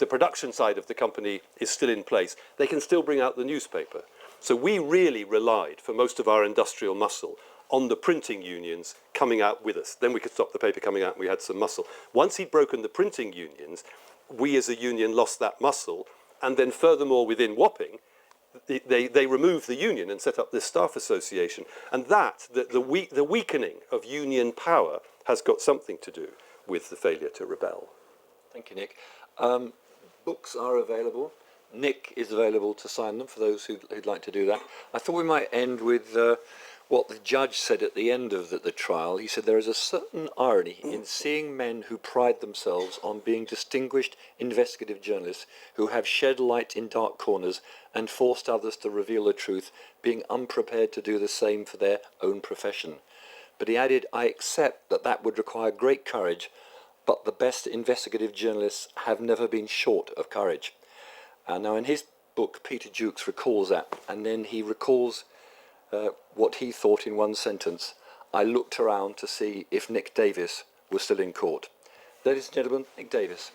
production side of the company is still in place, they can still bring out the newspaper. So we really relied, for most of our industrial muscle, on the printing unions coming out with us. Then we could stop the paper coming out and we had some muscle. Once he'd broken the printing unions, we as a union lost that muscle. And then furthermore, within Wapping, they removed the union and set up this staff association. And the weakening of union power has got something to do with the failure to rebel. Thank you, Nick. Books are available. Nick is available to sign them for those who'd like to do that. I thought we might end with what the judge said at the end of the trial. He said, "There is a certain irony in seeing men who pride themselves on being distinguished investigative journalists who have shed light in dark corners and forced others to reveal the truth, being unprepared to do the same for their own profession." But he added, "I accept that that would require great courage, but the best investigative journalists have never been short of courage." Now in his book, Peter Jukes recalls that, and then he recalls what he thought in one sentence: "I looked around to see if Nick Davies was still in court." Ladies and gentlemen, Nick Davies.